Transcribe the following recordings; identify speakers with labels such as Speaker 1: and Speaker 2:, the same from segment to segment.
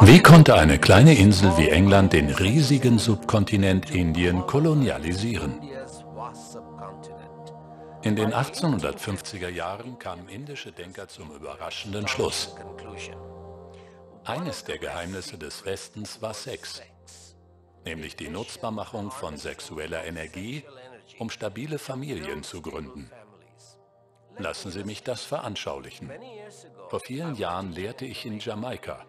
Speaker 1: Wie konnte eine kleine Insel wie England den riesigen Subkontinent Indien kolonialisieren? In den 1850er Jahren kamen indische Denker zum überraschenden Schluss. Eines der Geheimnisse des Westens war Sex, nämlich die Nutzbarmachung von sexueller Energie, um stabile Familien zu gründen. Lassen Sie mich das veranschaulichen. Vor vielen Jahren lehrte ich in Jamaika.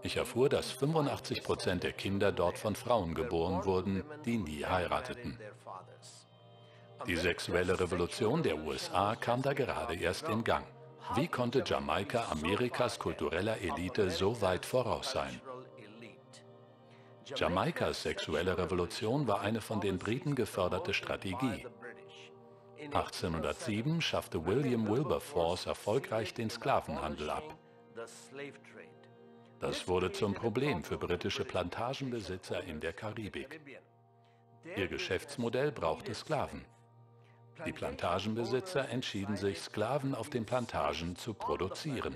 Speaker 1: Ich erfuhr, dass 85% der Kinder dort von Frauen geboren wurden, die nie heirateten. Die sexuelle Revolution der USA kam da gerade erst in Gang. Wie konnte Jamaika Amerikas kultureller Elite so weit voraus sein? Jamaikas sexuelle Revolution war eine von den Briten geförderte Strategie. 1807 schaffte William Wilberforce erfolgreich den Sklavenhandel ab. Das wurde zum Problem für britische Plantagenbesitzer in der Karibik. Ihr Geschäftsmodell brauchte Sklaven. Die Plantagenbesitzer entschieden sich, Sklaven auf den Plantagen zu produzieren.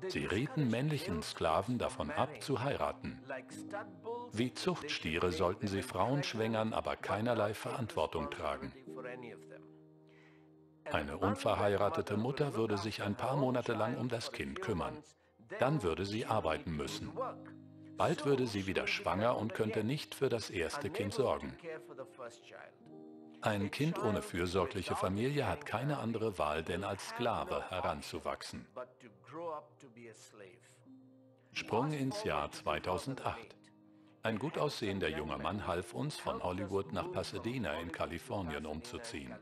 Speaker 1: Sie rieten männlichen Sklaven davon ab, zu heiraten. Wie Zuchtstiere sollten sie Frauen schwängern, aber keinerlei Verantwortung tragen. Eine unverheiratete Mutter würde sich ein paar Monate lang um das Kind kümmern. Dann würde sie arbeiten müssen. Bald würde sie wieder schwanger und könnte nicht für das erste Kind sorgen. Ein Kind ohne fürsorgliche Familie hat keine andere Wahl, denn als Sklave heranzuwachsen. Sprung ins Jahr 2008. Ein gut aussehender junger Mann half uns, von Hollywood nach Pasadena in Kalifornien umzuziehen.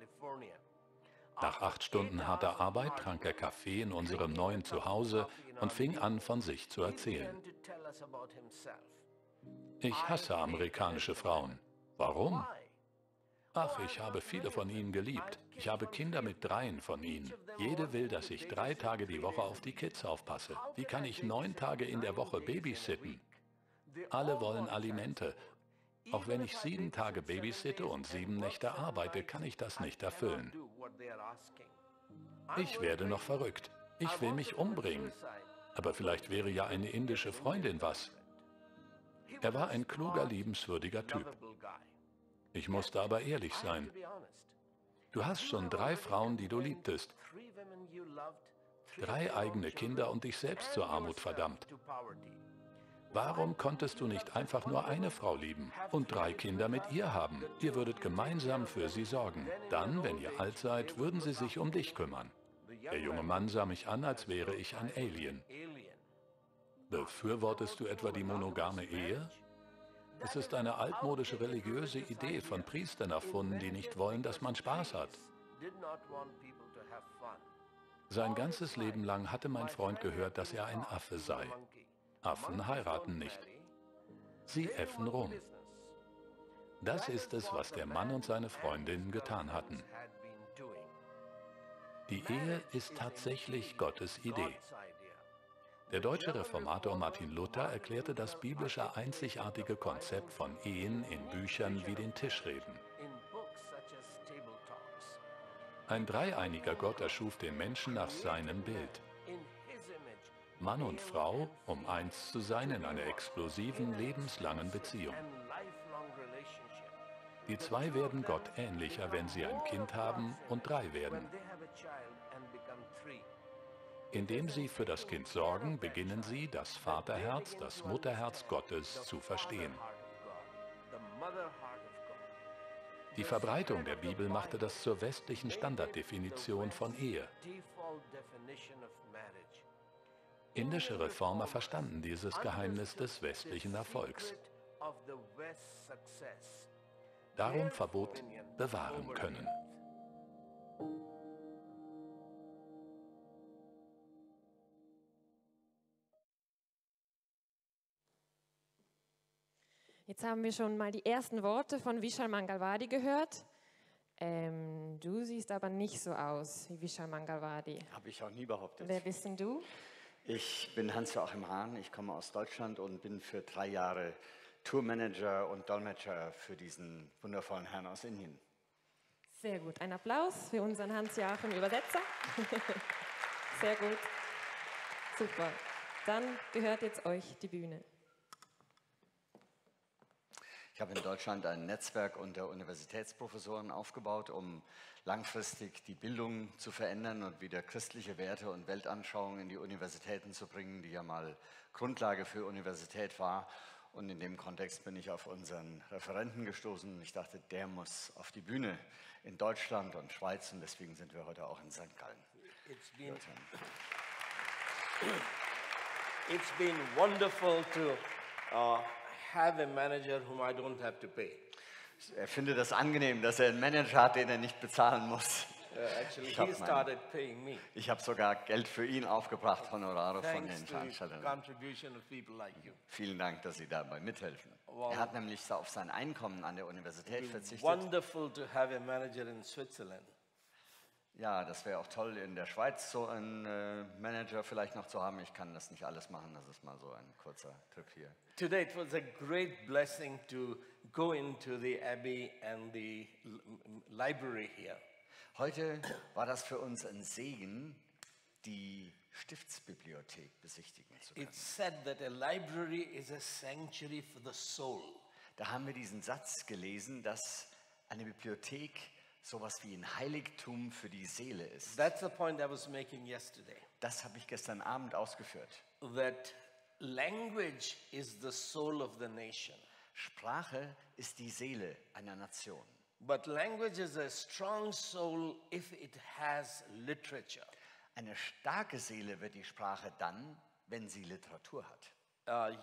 Speaker 1: Nach 8 Stunden harter Arbeit trank er Kaffee in unserem neuen Zuhause und fing an, von sich zu erzählen. Ich hasse amerikanische Frauen. Warum? Ach, ich habe viele von ihnen geliebt. Ich habe Kinder mit 3 von ihnen. Jede will, dass ich 3 Tage die Woche auf die Kids aufpasse. Wie kann ich 9 Tage in der Woche babysitten? Alle wollen Alimente. Auch wenn ich 7 Tage babysitte und 7 Nächte arbeite, kann ich das nicht erfüllen. Ich werde noch verrückt. Ich will mich umbringen. Aber vielleicht wäre ja eine indische Freundin was. Er war ein kluger, liebenswürdiger Typ. Ich musste aber ehrlich sein. Du hast schon 3 Frauen, die du liebtest. 3 eigene Kinder und dich selbst zur Armut verdammt. Warum konntest du nicht einfach nur eine Frau lieben und 3 Kinder mit ihr haben? Ihr würdet gemeinsam für sie sorgen. Dann, wenn ihr alt seid, würden sie sich um dich kümmern. Der junge Mann sah mich an, als wäre ich ein Alien. Befürwortest du etwa die monogame Ehe? Es ist eine altmodische religiöse Idee von Priestern erfunden, die nicht wollen, dass man Spaß hat. Sein ganzes Leben lang hatte mein Freund gehört, dass er ein Affe sei. Affen heiraten nicht. Sie äffen rum. Das ist es, was der Mann und seine Freundin getan hatten. Die Ehe ist tatsächlich Gottes Idee. Der deutsche Reformator Martin Luther erklärte das biblische einzigartige Konzept von Ehen in Büchern wie den Tischreden. Ein dreieiniger Gott erschuf den Menschen nach seinem Bild. Mann und Frau, um eins zu sein in einer explosiven, lebenslangen Beziehung. Die 2 werden Gott ähnlicher, wenn sie ein Kind haben, und 3 werden. Indem sie für das Kind sorgen, beginnen sie, das Vaterherz, das Mutterherz Gottes zu verstehen. Die Verbreitung der Bibel machte das zur westlichen Standarddefinition von Ehe. Indische Reformer verstanden dieses Geheimnis des westlichen Erfolgs. Darum Verbot bewahren können.
Speaker 2: Jetzt haben wir schon mal die ersten Worte von Vishal Mangalwadi gehört. Du siehst aber nicht so aus wie Vishal Mangalwadi.
Speaker 3: Habe ich auch nie behauptet.
Speaker 2: Wer bist denn du?
Speaker 3: Ich bin Hans-Joachim Hahn, ich komme aus Deutschland und bin für 3 Jahre Tourmanager und Dolmetscher für diesen wundervollen Herrn aus Indien.
Speaker 2: Sehr gut. Ein Applaus für unseren Hans-Joachim Übersetzer. Sehr gut. Super. Dann gehört jetzt euch die Bühne.
Speaker 3: Ich habe in Deutschland ein Netzwerk unter Universitätsprofessoren aufgebaut, um langfristig die Bildung zu verändern und wieder christliche Werte und Weltanschauungen in die Universitäten zu bringen, die ja mal Grundlage für Universität war. Und in dem Kontext bin ich auf unseren Referenten gestoßen. Ich dachte, der muss auf die Bühne in Deutschland und Schweiz und deswegen sind wir heute auch in St. Gallen.
Speaker 4: It's been wonderful to have a manager whom I don't have to pay.
Speaker 3: Er findet es angenehm, dass er einen Manager hat, den er nicht bezahlen muss.
Speaker 4: Actually, he started paying me.
Speaker 3: Ich habe sogar Geld für ihn aufgebracht, Honorare von den
Speaker 4: Thanks to the
Speaker 3: Veranstaltern.
Speaker 4: contribution of people like you.
Speaker 3: Vielen Dank, dass Sie dabei mithelfen. Er hat nämlich auf sein Einkommen an der Universität verzichtet.
Speaker 4: Wonderful to have a manager in Switzerland.
Speaker 3: Ja, das wäre auch toll, in der Schweiz so einen Manager vielleicht noch zu haben. Ich kann das nicht alles machen, das ist mal so ein kurzer Trip hier.
Speaker 4: Today it was a great blessing to go into the abbey and the library here.
Speaker 3: Heute war das für uns ein Segen, die Stiftsbibliothek besichtigen zu können.
Speaker 4: It's said that a library is a sanctuary for the soul.
Speaker 3: Da haben wir diesen Satz gelesen, dass eine Bibliothek sowas wie ein Heiligtum für die Seele ist.
Speaker 4: That's the point I was making yesterday.
Speaker 3: Das habe ich gestern Abend ausgeführt.
Speaker 4: That language is the soul of the nation.
Speaker 3: Sprache ist die Seele einer Nation.
Speaker 4: But language is a strong soul if it has literature.
Speaker 3: Eine starke Seele wird die Sprache dann, wenn sie Literatur hat.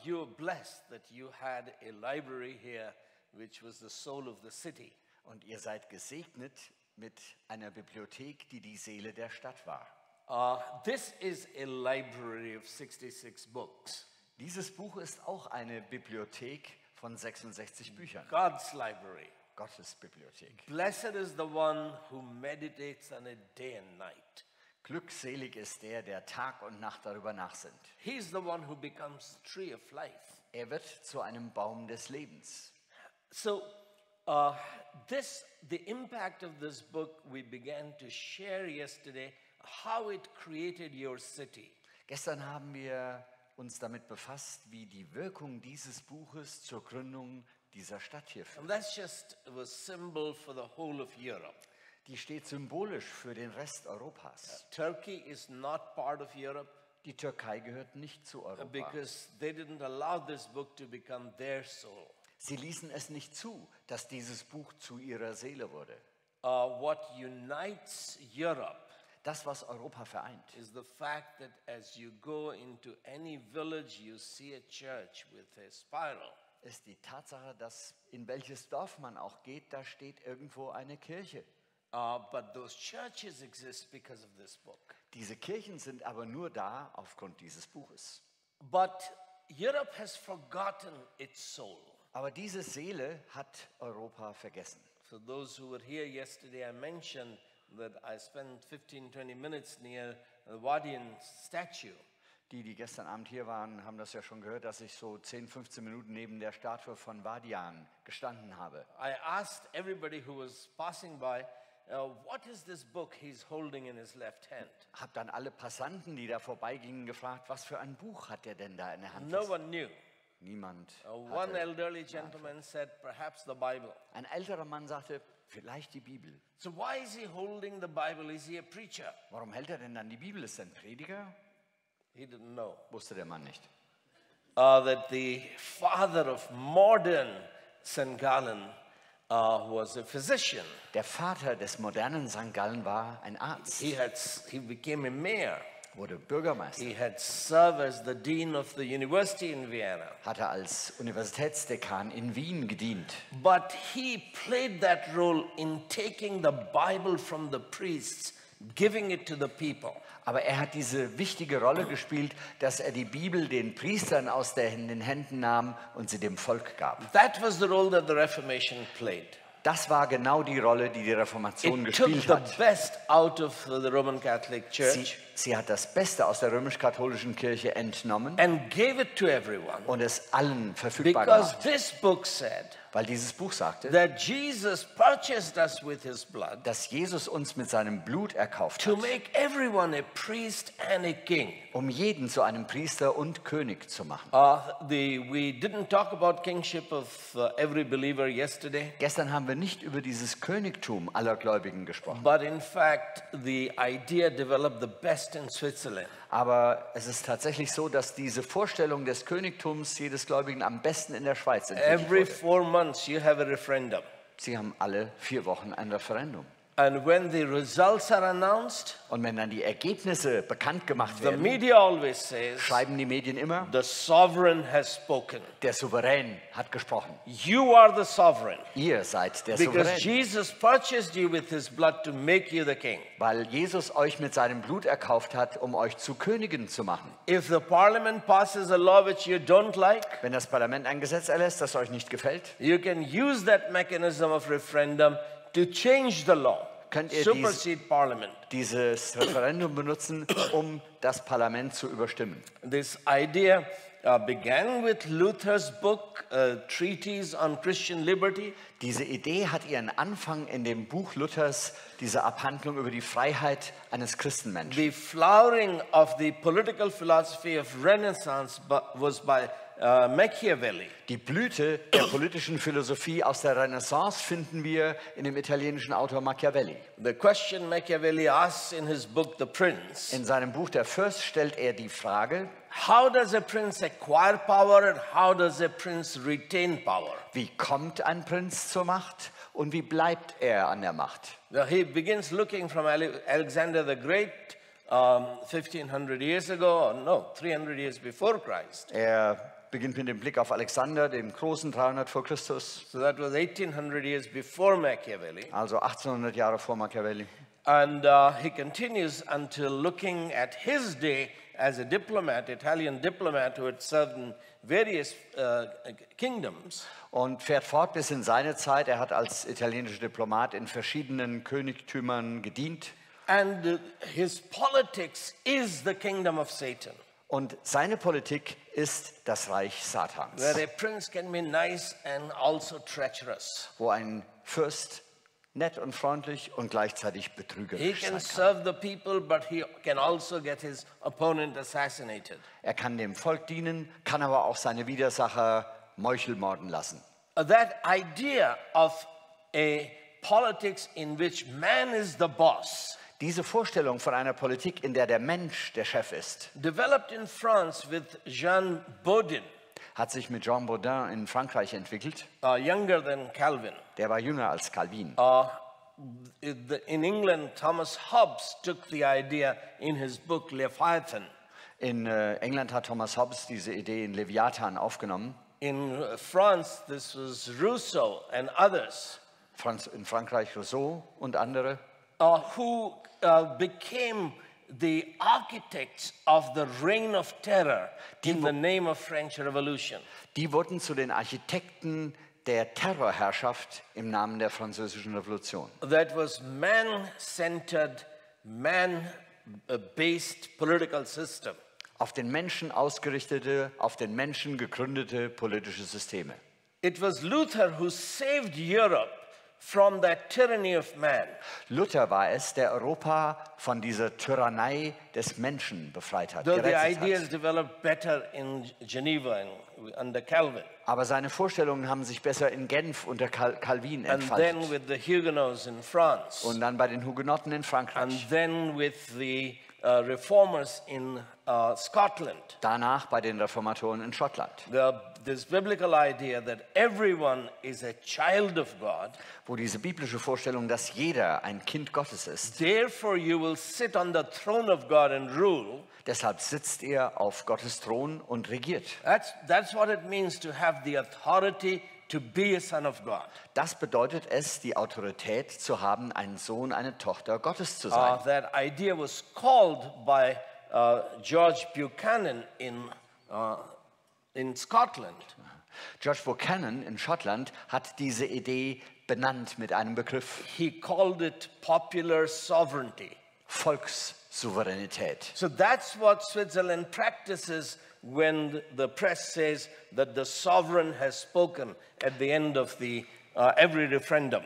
Speaker 4: You're blessed that you had a library here which was the soul of the city.
Speaker 3: Und ihr seid gesegnet mit einer Bibliothek, die die Seele der Stadt war.
Speaker 4: This is a library of 66 books.
Speaker 3: Dieses Buch ist auch eine Bibliothek von 66 Büchern.
Speaker 4: God's library.
Speaker 3: Gottes Bibliothek.
Speaker 4: Blessed is the one who meditates on it day and night.
Speaker 3: Glückselig ist der, der Tag und Nacht darüber nachsinnt.
Speaker 4: He's the one who becomes tree of life.
Speaker 3: Er wird zu einem Baum des Lebens.
Speaker 4: So, the impact of this book we began to share yesterday, how it created your city.
Speaker 3: Gestern haben wir uns damit befasst, wie die Wirkung dieses Buches zur Gründung dieser Stadt hier führt.
Speaker 4: And that's just a symbol for the whole of Europe.
Speaker 3: Die steht symbolisch für den Rest Europas.
Speaker 4: Turkey is not part of Europe.
Speaker 3: Die Türkei gehört nicht zu Europa.
Speaker 4: Because they didn't allow this book to become their soul.
Speaker 3: Sie ließen es nicht zu, dass dieses Buch zu ihrer Seele wurde.
Speaker 4: What unites Europe
Speaker 3: Das, was Europa vereint,
Speaker 4: is the fact that as you go into any village, you see a church with a spiral.
Speaker 3: ist die Tatsache, dass in welches Dorf man auch geht, da steht irgendwo eine Kirche.
Speaker 4: But those churches exist because of this book.
Speaker 3: Diese Kirchen sind aber nur da aufgrund dieses Buches.
Speaker 4: But Europe has forgotten its soul.
Speaker 3: Aber diese Seele hat Europa vergessen.
Speaker 4: For those who were here yesterday, I mentioned that I spent 15-20 minutes near the Wadian statue.
Speaker 3: Die gestern Abend hier waren, haben das ja schon gehört, dass ich so 10, 15 Minuten neben der Statue von Vadian gestanden habe.
Speaker 4: I asked everybody who was passing by, what is this book he's holding in his left hand?
Speaker 3: Hab dann alle Passanten, die da vorbeigingen, gefragt, was für ein Buch hat der denn da in der Hand?
Speaker 4: No one knew.
Speaker 3: Niemand.
Speaker 4: One elderly gentleman said, perhaps the Bible.
Speaker 3: Ein älterer Mann sagte, vielleicht die Bibel.
Speaker 4: So why is he holding the Bible? Is he a preacher?
Speaker 3: Warum hält er denn dann die Bibel? Ist er ein Prediger?
Speaker 4: He didn't know.
Speaker 3: Wusste der Mann nicht.
Speaker 4: That the father of modern St. Gallen was a physician.
Speaker 3: Der Vater des modernen St. Gallen war ein Arzt.
Speaker 4: He became a mayor.
Speaker 3: Wurde Bürgermeister.
Speaker 4: He had served as the dean of the university in Vienna.
Speaker 3: Hatte als Universitätsdekan in Wien gedient.
Speaker 4: But he played that role in taking the Bible from the priests, giving it to the people.
Speaker 3: Aber er hat diese wichtige Rolle gespielt, dass er die Bibel den Priestern aus den Händen nahm und sie dem Volk gab.
Speaker 4: That was the role that the Reformation played.
Speaker 3: Das war genau die Rolle, die die Reformation
Speaker 4: It took
Speaker 3: gespielt
Speaker 4: the
Speaker 3: hat.
Speaker 4: best out of the Roman Catholic Church.
Speaker 3: sie hat das Beste aus der römisch-katholischen Kirche entnommen
Speaker 4: and gave it to everyone.
Speaker 3: und es allen verfügbar
Speaker 4: Because
Speaker 3: gemacht.
Speaker 4: this book said
Speaker 3: Weil dieses Buch sagte,
Speaker 4: that Jesus purchased us with his blood
Speaker 3: dass Jesus uns mit seinem Blut erkauft
Speaker 4: to
Speaker 3: hat,
Speaker 4: make everyone a priest and a king.
Speaker 3: um jeden zu einem Priester und König zu machen.
Speaker 4: We didn't talk about kingship of every believer yesterday,
Speaker 3: Gestern haben wir nicht über dieses Königtum aller Gläubigen gesprochen,
Speaker 4: but in fact, the idea developed the best in Switzerland.
Speaker 3: aber es ist tatsächlich so, dass diese Vorstellung des Königtums jedes Gläubigen am besten in der Schweiz entwickelt
Speaker 4: Every
Speaker 3: wurde.
Speaker 4: 4 months, you have a referendum.
Speaker 3: Sie haben alle 4 Wochen ein Referendum.
Speaker 4: And when the results are announced,
Speaker 3: Und wenn dann die Ergebnisse bekannt gemacht
Speaker 4: the
Speaker 3: werden,
Speaker 4: media always says,
Speaker 3: schreiben die Medien immer,
Speaker 4: the sovereign has spoken.
Speaker 3: der Souverän hat gesprochen.
Speaker 4: You are the sovereign.
Speaker 3: Ihr seid der
Speaker 4: Because
Speaker 3: Souverän,
Speaker 4: Jesus purchased you with his blood to make you the king.
Speaker 3: weil Jesus euch mit seinem Blut erkauft hat, um euch zu Königen zu machen.
Speaker 4: If the parliament passes a law which you don't like,
Speaker 3: Wenn das Parlament ein Gesetz erlässt, das euch nicht gefällt,
Speaker 4: you can use that mechanism of referendum to change the law,
Speaker 3: Könnt ihr
Speaker 4: supersede parliament.
Speaker 3: dieses Referendum benutzen, um das Parlament zu überstimmen.
Speaker 4: This idea began with Luther's book, Treatise on Christian Liberty.
Speaker 3: Diese Idee hat ihren Anfang in dem Buch Luthers, diese Abhandlung über die Freiheit eines Christenmenschen.
Speaker 4: The flowering of the political philosophy of Renaissance was by Machiavelli.
Speaker 3: Die Blüte der politischen Philosophie aus der Renaissance finden wir in dem italienischen Autor Machiavelli.
Speaker 4: The question Machiavelli asks in his book, The Prince,
Speaker 3: In seinem Buch Der Fürst stellt er die Frage,
Speaker 4: how does a prince acquire power and how does a prince retain power?
Speaker 3: wie kommt ein Prinz zur Macht und wie bleibt er an der Macht?
Speaker 4: Now he begins looking from Alexander the Great 1500 years ago, or no, 300 years before Christ.
Speaker 3: Er beginnt mit dem Blick auf Alexander, dem Großen, 300 vor Christus,
Speaker 4: So that was 1800 years before Machiavelli.
Speaker 3: also 1800 Jahre vor Machiavelli.
Speaker 4: And he continues until looking at his day as a diplomat, Italian diplomat who had served in various kingdoms.
Speaker 3: Und fährt fort bis in seine Zeit. Er hat als italienischer Diplomat in verschiedenen Königtümern gedient.
Speaker 4: And his politics is the kingdom of Satan,
Speaker 3: Und seine Politik ist das Reich Satans,
Speaker 4: where a prince can be nice and also treacherous.
Speaker 3: wo ein Fürst nett und freundlich und gleichzeitig
Speaker 4: He
Speaker 3: betrügerisch
Speaker 4: can
Speaker 3: sein kann.
Speaker 4: serve the people, but he can also get his opponent assassinated.
Speaker 3: Er kann dem Volk dienen, kann aber auch seine Widersacher meuchelmorden lassen.
Speaker 4: That idea of a politics in which man is the boss
Speaker 3: Diese Vorstellung von einer Politik, in der der Mensch der Chef ist,
Speaker 4: developed in France with Jean Bodin,
Speaker 3: hat sich mit Jean Bodin in Frankreich entwickelt.
Speaker 4: younger than Calvin.
Speaker 3: Der war jünger als Calvin.
Speaker 4: In England, Thomas Hobbes took the idea in his book Leviathan.
Speaker 3: In England hat Thomas Hobbes diese Idee in Leviathan aufgenommen.
Speaker 4: In France, this was Rousseau and others
Speaker 3: In Frankreich Rousseau und andere,
Speaker 4: who became the architects of the reign of terror in the name of French Revolution.
Speaker 3: die wurden zu den Architekten der Terrorherrschaft im Namen der Französischen Revolution.
Speaker 4: That was man-centered, man-based political system.
Speaker 3: Auf den Menschen ausgerichtete, auf den Menschen gegründete politische Systeme.
Speaker 4: It was Luther who saved Europe from that tyranny of man.
Speaker 3: Luther war es, der Europa von dieser Tyrannei des Menschen befreit hat,
Speaker 4: Though the
Speaker 3: gerettet
Speaker 4: ideas
Speaker 3: hat.
Speaker 4: developed better in Geneva under Calvin,
Speaker 3: Aber seine Vorstellungen haben sich besser in Genf unter Calvin
Speaker 4: and then
Speaker 3: entfaltet.
Speaker 4: with the Huguenots in France,
Speaker 3: Und dann bei den Hugenotten in
Speaker 4: and
Speaker 3: Frankreich.
Speaker 4: then with the reformers in Scotland.
Speaker 3: Danach bei den Reformatoren in Schottland,
Speaker 4: This biblical idea that everyone is a child of God,
Speaker 3: wo diese biblische Vorstellung, dass jeder ein Kind Gottes ist.
Speaker 4: therefore you will sit on the throne of God and rule.
Speaker 3: Deshalb sitzt er auf Gottes Thron und regiert.
Speaker 4: That's what it means to have the authority to be a son of God.
Speaker 3: Das bedeutet es, die Autorität zu haben, ein Sohn, eine Tochter Gottes zu sein.
Speaker 4: That idea was called by George Buchanan in Scotland.
Speaker 3: George Buchanan in Schottland hat diese Idee benannt mit einem Begriff.
Speaker 4: He called it popular sovereignty.
Speaker 3: Volkssouveränität.
Speaker 4: So that's what Switzerland practices when the press says that the sovereign has spoken at the end of every referendum.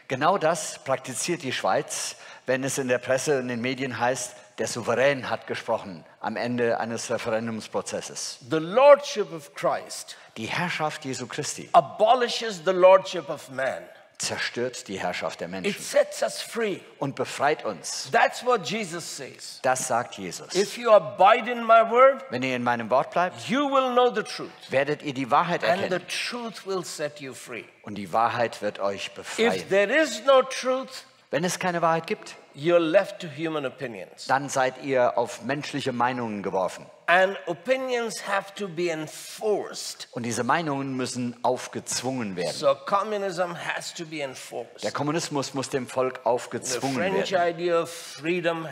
Speaker 3: Genau das praktiziert die Schweiz, wenn es in der Presse und in den Medien heißt, der Souverän hat gesprochen am Ende eines Referendumsprozesses.
Speaker 4: The lordship of Christ
Speaker 3: Die Herrschaft Jesu Christi
Speaker 4: abolishes the lordship of man.
Speaker 3: zerstört die Herrschaft der
Speaker 4: It
Speaker 3: Menschen
Speaker 4: sets us free.
Speaker 3: und befreit uns.
Speaker 4: That's what Jesus says.
Speaker 3: Das sagt Jesus.
Speaker 4: If you abide in my word,
Speaker 3: Wenn ihr in meinem Wort bleibt,
Speaker 4: you will know the truth,
Speaker 3: werdet ihr die Wahrheit
Speaker 4: and the
Speaker 3: erkennen
Speaker 4: truth will set you free.
Speaker 3: und die Wahrheit wird euch
Speaker 4: If
Speaker 3: befreien.
Speaker 4: there is no truth,
Speaker 3: Wenn es keine Wahrheit gibt,
Speaker 4: you're left to human opinions.
Speaker 3: dann seid ihr auf menschliche Meinungen geworfen.
Speaker 4: And opinions have to be enforced.
Speaker 3: Und diese Meinungen müssen aufgezwungen werden.
Speaker 4: So communism has to be enforced.
Speaker 3: Der Kommunismus muss dem Volk
Speaker 4: The
Speaker 3: aufgezwungen
Speaker 4: French
Speaker 3: werden.
Speaker 4: idea of freedom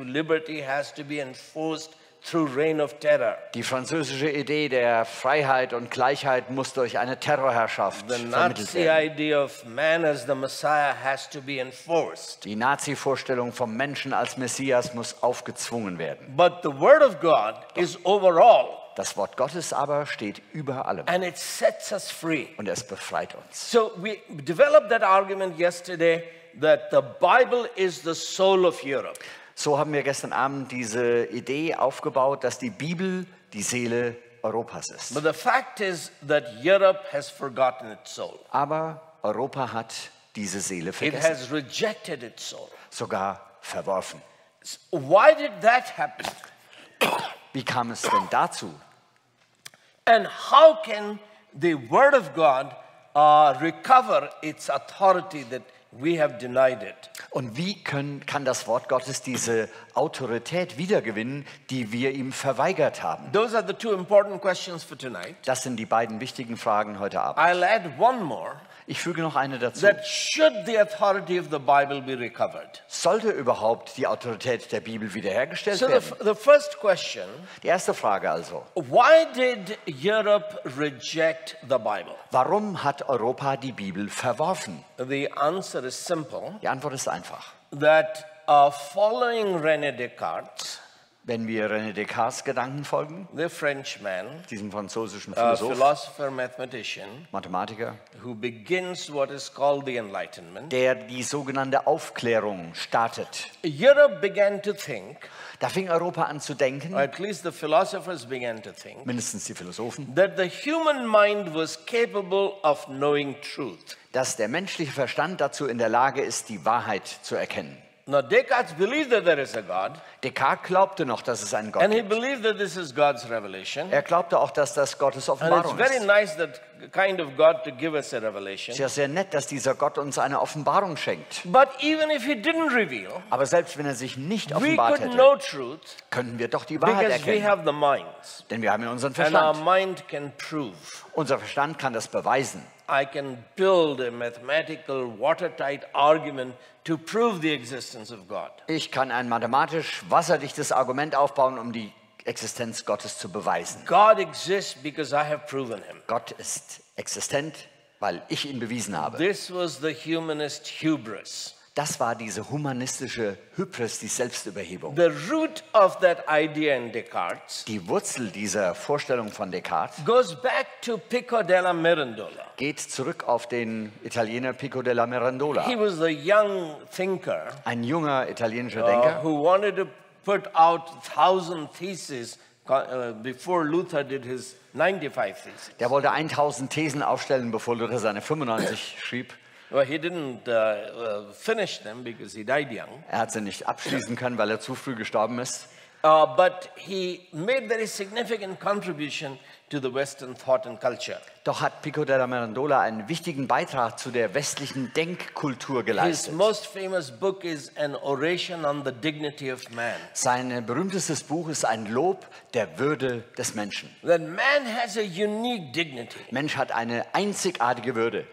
Speaker 4: liberty has to be enforced through reign of terror.
Speaker 3: Die französische Idee der Freiheit und Gleichheit muss durch eine Terrorherrschaft
Speaker 4: The
Speaker 3: vermittelt
Speaker 4: Nazi
Speaker 3: werden.
Speaker 4: idea of man as the Messiah has to be enforced.
Speaker 3: Die Nazi-Vorstellung vom Menschen als Messias muss aufgezwungen werden.
Speaker 4: But the word of God is overall,
Speaker 3: Das Wort Gottes aber steht über allem
Speaker 4: and it sets us free.
Speaker 3: und es befreit uns.
Speaker 4: So we developed that argument yesterday that the Bible is the soul of Europe.
Speaker 3: So haben wir gestern Abend diese Idee aufgebaut, dass die Bibel die Seele Europas ist.
Speaker 4: But the fact is that Europe has forgotten its soul.
Speaker 3: Aber Europa hat diese Seele
Speaker 4: It
Speaker 3: vergessen,
Speaker 4: has rejected its soul.
Speaker 3: sogar verworfen.
Speaker 4: Why did that happen?
Speaker 3: Wie kam es denn dazu?
Speaker 4: And how can the Word of God recover its authority that we have denied it?
Speaker 3: Und wie kann das Wort Gottes diese Autorität wiedergewinnen, die wir ihm verweigert haben?
Speaker 4: Those are the two important questions for tonight.
Speaker 3: Das sind die beiden wichtigen Fragen heute Abend.
Speaker 4: I'll add one more.
Speaker 3: Ich füge noch eine dazu.
Speaker 4: That should the authority of the Bible be recovered?
Speaker 3: Sollte überhaupt die Autorität der Bibel wiederhergestellt
Speaker 4: So
Speaker 3: werden?
Speaker 4: the first question,
Speaker 3: Die erste Frage also.
Speaker 4: why did Europe reject the Bible?
Speaker 3: Warum hat Europa die Bibel verworfen?
Speaker 4: The answer is simple,
Speaker 3: Die Antwort ist einfach.
Speaker 4: that following René Descartes,
Speaker 3: Wenn wir René Descartes Gedanken folgen,
Speaker 4: the Frenchman,
Speaker 3: diesem französischen
Speaker 4: a
Speaker 3: Philosoph,
Speaker 4: philosopher, mathematician,
Speaker 3: Mathematiker,
Speaker 4: who begins what is called the Enlightenment,
Speaker 3: der die sogenannte Aufklärung startet.
Speaker 4: Europe began to think,
Speaker 3: Da fing Europa an zu denken,
Speaker 4: or at least the philosophers began to think,
Speaker 3: mindestens die Philosophen,
Speaker 4: that the human mind was capable of knowing truth.
Speaker 3: dass der menschliche Verstand dazu in der Lage ist, die Wahrheit zu erkennen.
Speaker 4: Now, Descartes believed that there is a God,
Speaker 3: Descartes glaubte noch, dass es einen Gott
Speaker 4: and he
Speaker 3: gibt.
Speaker 4: believed that this is God's revelation.
Speaker 3: Er glaubte auch, dass das Gottes
Speaker 4: And it's
Speaker 3: Offenbarung
Speaker 4: very
Speaker 3: ist.
Speaker 4: nice that kind of God to give us a revelation.
Speaker 3: Es ist ja sehr nett, dass dieser Gott uns eine Offenbarung schenkt.
Speaker 4: But even if he didn't reveal,
Speaker 3: Aber selbst wenn er sich nicht
Speaker 4: we
Speaker 3: offenbart
Speaker 4: could know
Speaker 3: hätte,
Speaker 4: truth
Speaker 3: könnten wir doch die Wahrheit
Speaker 4: because we
Speaker 3: erkennen.
Speaker 4: have the minds.
Speaker 3: Denn wir haben ja unseren
Speaker 4: And our
Speaker 3: Verstand.
Speaker 4: mind can prove.
Speaker 3: Unser Verstand kann das beweisen.
Speaker 4: I can build a mathematical, watertight argument to prove the existence of God.
Speaker 3: Ich kann ein mathematisch wasserdichtes Argument aufbauen, um die Existenz Gottes zu beweisen.
Speaker 4: God exists because I have proven him.
Speaker 3: Gott ist existent, weil ich ihn bewiesen habe.
Speaker 4: This was the humanist hubris.
Speaker 3: Das war diese humanistische Hybris, die Selbstüberhebung.
Speaker 4: The root of that idea in Descartes
Speaker 3: Die Wurzel dieser Vorstellung von Descartes
Speaker 4: goes back to Pico della Mirandola.
Speaker 3: geht zurück auf den Italiener Pico della Mirandola,
Speaker 4: He was a young thinker
Speaker 3: ein junger italienischer Denker,
Speaker 4: who wanted to put out 1,000 theses before Luther did his 95 theses.
Speaker 3: der wollte 1000 Thesen aufstellen, bevor Luther seine 95 schrieb.
Speaker 4: Well, he didn't finish them because he died young.
Speaker 3: Er hat sie nicht abschließen können, weil er zu früh gestorben ist.
Speaker 4: But he made very significant contribution to the Western thought and culture.
Speaker 3: Doch hat Pico della Mirandola einen wichtigen Beitrag zu der westlichen Denkkultur
Speaker 4: His
Speaker 3: geleistet.
Speaker 4: most famous book is An Oration on the Dignity of Man.
Speaker 3: Sein berühmtestes Buch ist ein Lob der Würde des Menschen.
Speaker 4: That man has a unique dignity.
Speaker 3: Mensch hat eine einzigartige Würde.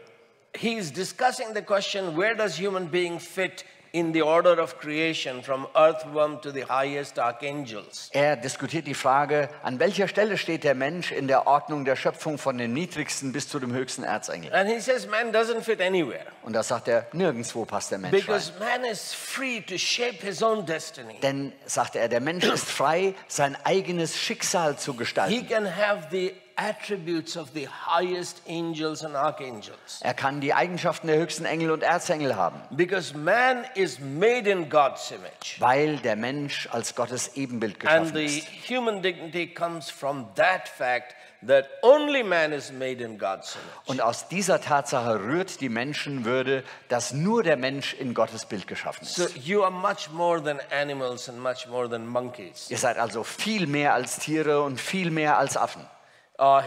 Speaker 4: He's discussing the question, where does human being fit in the order of creation from earthworm to the highest archangels.
Speaker 3: Er diskutiert die Frage, an welcher Stelle steht der Mensch in der Ordnung der Schöpfung von den niedrigsten bis zu dem höchsten Erzengel.
Speaker 4: And he says man doesn't fit anywhere.
Speaker 3: Und da sagt er, nirgendwo passt der Mensch
Speaker 4: Because
Speaker 3: rein.
Speaker 4: man is free to shape his own destiny.
Speaker 3: Denn, sagt er, der Mensch ist frei, sein eigenes Schicksal zu
Speaker 4: He
Speaker 3: gestalten.
Speaker 4: can have the attributes of the highest angels and archangels.
Speaker 3: Er kann die Eigenschaften der höchsten Engel und Erzengel haben,
Speaker 4: Because man is made in God's image.
Speaker 3: weil der Mensch als Gottes Ebenbild
Speaker 4: And
Speaker 3: geschaffen
Speaker 4: the
Speaker 3: ist.
Speaker 4: human dignity comes from that fact that only man is made in God's image.
Speaker 3: Und aus dieser Tatsache rührt die Menschenwürde, dass nur der Mensch in Gottes Bild geschaffen
Speaker 4: So
Speaker 3: ist.
Speaker 4: you are much more than animals and much more than monkeys.
Speaker 3: Ihr seid also viel mehr als Tiere und viel mehr als Affen.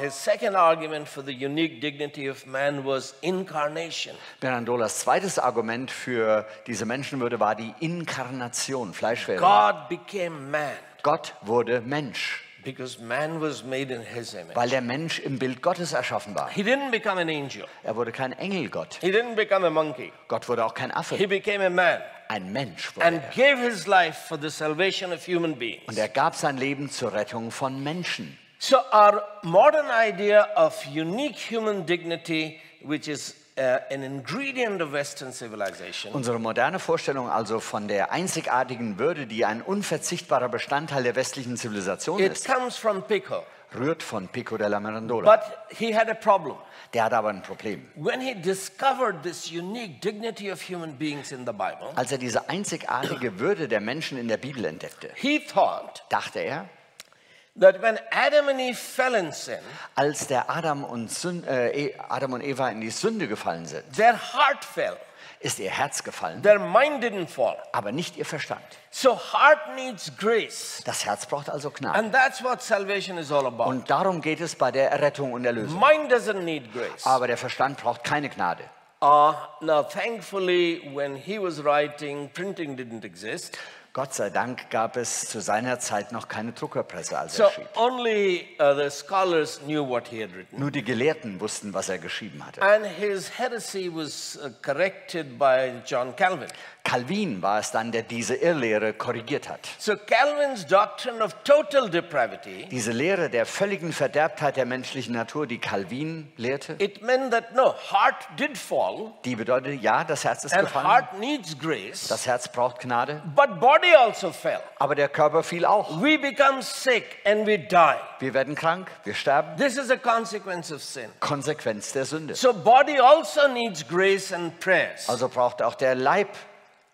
Speaker 4: His second argument for the unique dignity of man was incarnation.
Speaker 3: Mirandolas zweites Argument für diese Menschenwürde war die Inkarnation, Fleischwerdung.
Speaker 4: God became man
Speaker 3: Gott wurde Mensch,
Speaker 4: because man was made in his image.
Speaker 3: weil der Mensch im Bild Gottes erschaffen war.
Speaker 4: He didn't become an angel.
Speaker 3: Er wurde kein Engelgott.
Speaker 4: He didn't become a monkey.
Speaker 3: Gott wurde auch kein
Speaker 4: He
Speaker 3: Affe.
Speaker 4: became a man
Speaker 3: Ein Mensch wurde
Speaker 4: and
Speaker 3: er.
Speaker 4: gave his life for the salvation of human beings.
Speaker 3: Und er gab sein Leben zur Rettung von Menschen.
Speaker 4: So our modern idea of unique human dignity, which is an ingredient of Western civilization,
Speaker 3: Unsere moderne Vorstellung also von der einzigartigen Würde, die ein unverzichtbarer Bestandteil der westlichen Zivilisation
Speaker 4: it
Speaker 3: ist,
Speaker 4: comes from Pico.
Speaker 3: rührt von Pico della Mirandola.
Speaker 4: But he had a problem.
Speaker 3: Der hat aber ein Problem.
Speaker 4: When he discovered this unique dignity of human beings in the Bible,
Speaker 3: Als er diese einzigartige Würde der Menschen in der Bibel entdeckte,
Speaker 4: he thought
Speaker 3: dachte er,
Speaker 4: that when Adam and Eve fell in sin,
Speaker 3: als der Adam und Eva in die Sünde gefallen sind,
Speaker 4: their heart fell.
Speaker 3: ist ihr Herz gefallen,
Speaker 4: Their mind didn't fall.
Speaker 3: aber nicht ihr Verstand.
Speaker 4: So heart needs grace.
Speaker 3: Das Herz braucht also Gnade.
Speaker 4: And that's what salvation is all about.
Speaker 3: Und darum geht es bei der Errettung und Erlösung.
Speaker 4: Mind doesn't need grace.
Speaker 3: Aber der Verstand braucht keine Gnade.
Speaker 4: Now, thankfully, when he was writing, printing didn't exist.
Speaker 3: Gott sei Dank gab es zu seiner Zeit noch keine Druckerpresse, als
Speaker 4: So
Speaker 3: er schrieb.
Speaker 4: only the scholars knew what he had written.
Speaker 3: Nur die Gelehrten wussten, was er geschrieben hatte.
Speaker 4: And his heresy was corrected by John Calvin.
Speaker 3: Calvin war es dann, der diese Irrlehre korrigiert hat.
Speaker 4: So Calvin's doctrine of total depravity,
Speaker 3: Diese Lehre der völligen Verderbtheit der menschlichen Natur, die Calvin lehrte,
Speaker 4: it meant that no, heart did fall,
Speaker 3: die bedeutet, ja, das Herz ist
Speaker 4: and
Speaker 3: gefallen,
Speaker 4: heart needs grace,
Speaker 3: das Herz braucht Gnade,
Speaker 4: but body also fell.
Speaker 3: aber der Körper fiel auch.
Speaker 4: We become sick and we die.
Speaker 3: Wir werden krank, wir sterben.
Speaker 4: This is a consequence of sin.
Speaker 3: Konsequenz der Sünde.
Speaker 4: So body also needs grace and prayers.
Speaker 3: Also braucht auch der Leib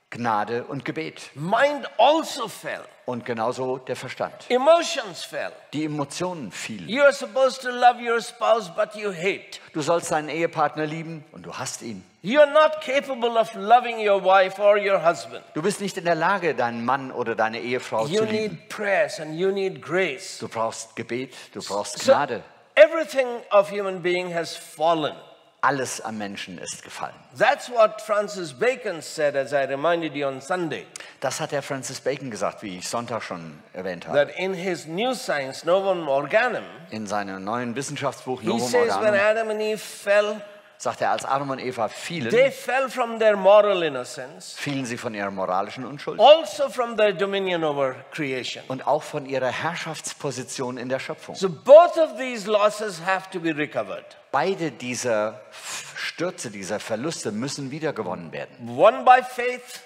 Speaker 3: Gnade und Gebet.
Speaker 4: Mind also fell.
Speaker 3: Und genauso der Verstand.
Speaker 4: Emotions fell.
Speaker 3: Die Emotionen fielen.
Speaker 4: You are supposed to love your spouse, but you hate.
Speaker 3: Du sollst deinen Ehepartner lieben und du hasst ihn.
Speaker 4: You are not capable of loving your wife or your husband.
Speaker 3: Du bist nicht in der Lage, deinen Mann oder deine Ehefrau
Speaker 4: You
Speaker 3: zu lieben.
Speaker 4: need prayers and you need grace.
Speaker 3: Du brauchst Gebet, du brauchst
Speaker 4: So
Speaker 3: Gnade.
Speaker 4: everything of human being has fallen.
Speaker 3: Alles am Menschen ist gefallen.
Speaker 4: That's what Francis Bacon said, as I reminded you on Sunday.
Speaker 3: Das hat der Francis Bacon gesagt, wie ich Sonntag schon erwähnt habe.
Speaker 4: That in his new science, Novum Organum,
Speaker 3: In seinem neuen Wissenschaftsbuch
Speaker 4: he
Speaker 3: Novum
Speaker 4: says when
Speaker 3: Organum
Speaker 4: Adam and Eve fell,
Speaker 3: sagt er, als Adam und Eva
Speaker 4: they
Speaker 3: fielen,
Speaker 4: fell from their moral innocence,
Speaker 3: fielen sie von ihrer moralischen Unschuld
Speaker 4: also from their dominion over creation.
Speaker 3: und auch von ihrer Herrschaftsposition in der Schöpfung.
Speaker 4: So both of these losses have to be recovered.
Speaker 3: Beide dieser Stürze, dieser Verluste müssen wiedergewonnen werden.
Speaker 4: One by faith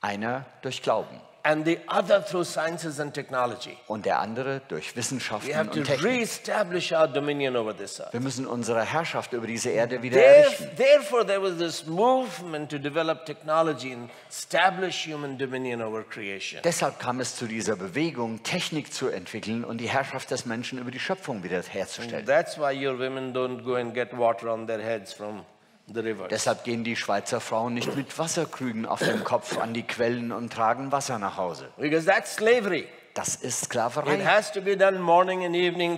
Speaker 3: Einer durch Glauben
Speaker 4: and the other through sciences and technology.
Speaker 3: und der andere durch
Speaker 4: We have
Speaker 3: Wissenschaften
Speaker 4: to
Speaker 3: und Technik.
Speaker 4: re-establish our dominion over this earth.
Speaker 3: Wir müssen unsere Herrschaft über diese Erde wieder errichten.
Speaker 4: Therefore, there was this movement to develop technology and establish human dominion over creation.
Speaker 3: Deshalb kam es zu dieser Bewegung, Technik zu entwickeln und die Herrschaft des Menschen über die Schöpfung wiederherzustellen.
Speaker 4: That's why your women don't go and get water on their heads from the rivers.
Speaker 3: Deshalb gehen die Schweizer Frauen nicht mit Wasserkrügen auf dem Kopf an die Quellen und tragen Wasser nach Hause.
Speaker 4: Because that's slavery.
Speaker 3: Das ist
Speaker 4: It
Speaker 3: Sklaverei.
Speaker 4: has to be done morning and evening,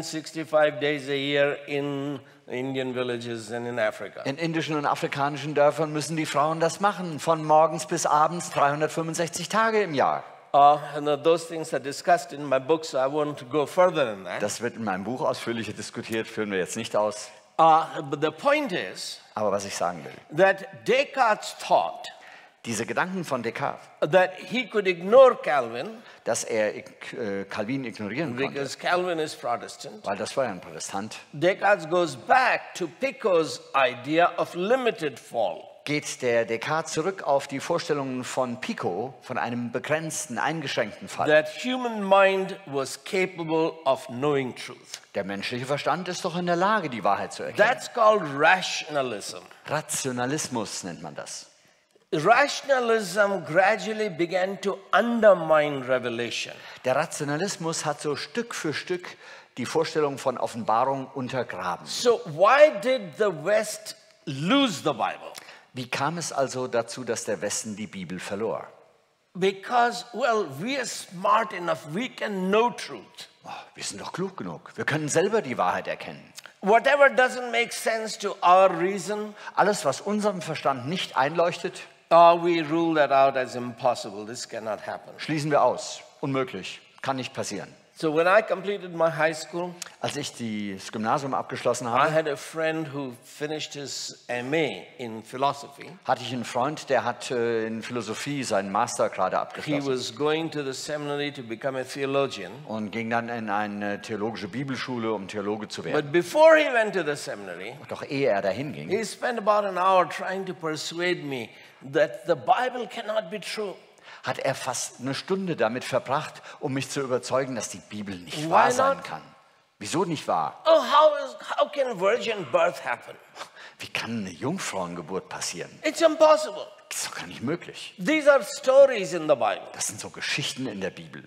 Speaker 4: 365 days a year in Indian villages and in Africa.
Speaker 3: In indischen und afrikanischen Dörfern müssen die Frauen das machen, von morgens bis abends 365 Tage im Jahr.
Speaker 4: Those things are discussed in my book, so I won't go further than that.
Speaker 3: Das wird in meinem Buch ausführlicher diskutiert, führen wir jetzt nicht aus.
Speaker 4: But the point is
Speaker 3: Aber was ich sagen will,
Speaker 4: that Descartes thought
Speaker 3: Diese Gedanken von Descartes,
Speaker 4: that he could ignore Calvin,
Speaker 3: dass er Calvin ignorieren konnte,
Speaker 4: because Calvin is Protestant.
Speaker 3: weil das war ja ein Protestant,
Speaker 4: Descartes goes back to Pico's idea of limited fall.
Speaker 3: geht der Descartes zurück auf die Vorstellungen von Pico, von einem begrenzten, eingeschränkten Fall.
Speaker 4: That human mind was capable of knowing truth.
Speaker 3: Der menschliche Verstand ist doch in der Lage, die Wahrheit zu erkennen.
Speaker 4: That's called rationalism.
Speaker 3: Rationalismus nennt man das.
Speaker 4: Rationalism gradually began to undermine revelation.
Speaker 3: Der Rationalismus hat so Stück für Stück die Vorstellung von Offenbarung untergraben.
Speaker 4: So why did the West lose the Bible?
Speaker 3: Wie kam es also dazu, dass der Westen die Bibel verlor?
Speaker 4: Because, well, we are smart enough, we can know truth.
Speaker 3: Oh, wir sind doch klug genug. Wir können selber die Wahrheit erkennen.
Speaker 4: Whatever doesn't make sense to our reason,
Speaker 3: Alles, was unserem Verstand nicht einleuchtet,
Speaker 4: we rule that out as impossible. This cannot happen.
Speaker 3: schließen wir aus. Unmöglich. Kann nicht passieren.
Speaker 4: So when I completed my high school,
Speaker 3: Als ich das Gymnasium abgeschlossen
Speaker 4: I
Speaker 3: habe,
Speaker 4: had a friend who finished his MA in philosophy.
Speaker 3: hatte ich einen Freund, der hat in Philosophie seinen Master gerade
Speaker 4: He
Speaker 3: abgeschlossen
Speaker 4: was going to the seminary to become a theologian.
Speaker 3: und ging dann in eine theologische Bibelschule, um Theologe zu werden.
Speaker 4: But before he went to the seminary,
Speaker 3: Doch ehe er dahin ging,
Speaker 4: he spent about an hour trying to persuade me that the Bible cannot be true.
Speaker 3: hat er fast eine Stunde damit verbracht, um mich zu überzeugen, dass die Bibel nicht
Speaker 4: Why
Speaker 3: wahr sein
Speaker 4: not?
Speaker 3: kann. Wieso nicht wahr?
Speaker 4: Oh, how can virgin birth happen?
Speaker 3: Wie kann eine Jungfrauengeburt passieren?
Speaker 4: It's impossible.
Speaker 3: Das ist doch gar nicht möglich.
Speaker 4: These are stories in the Bible.
Speaker 3: Das sind so Geschichten in der Bibel.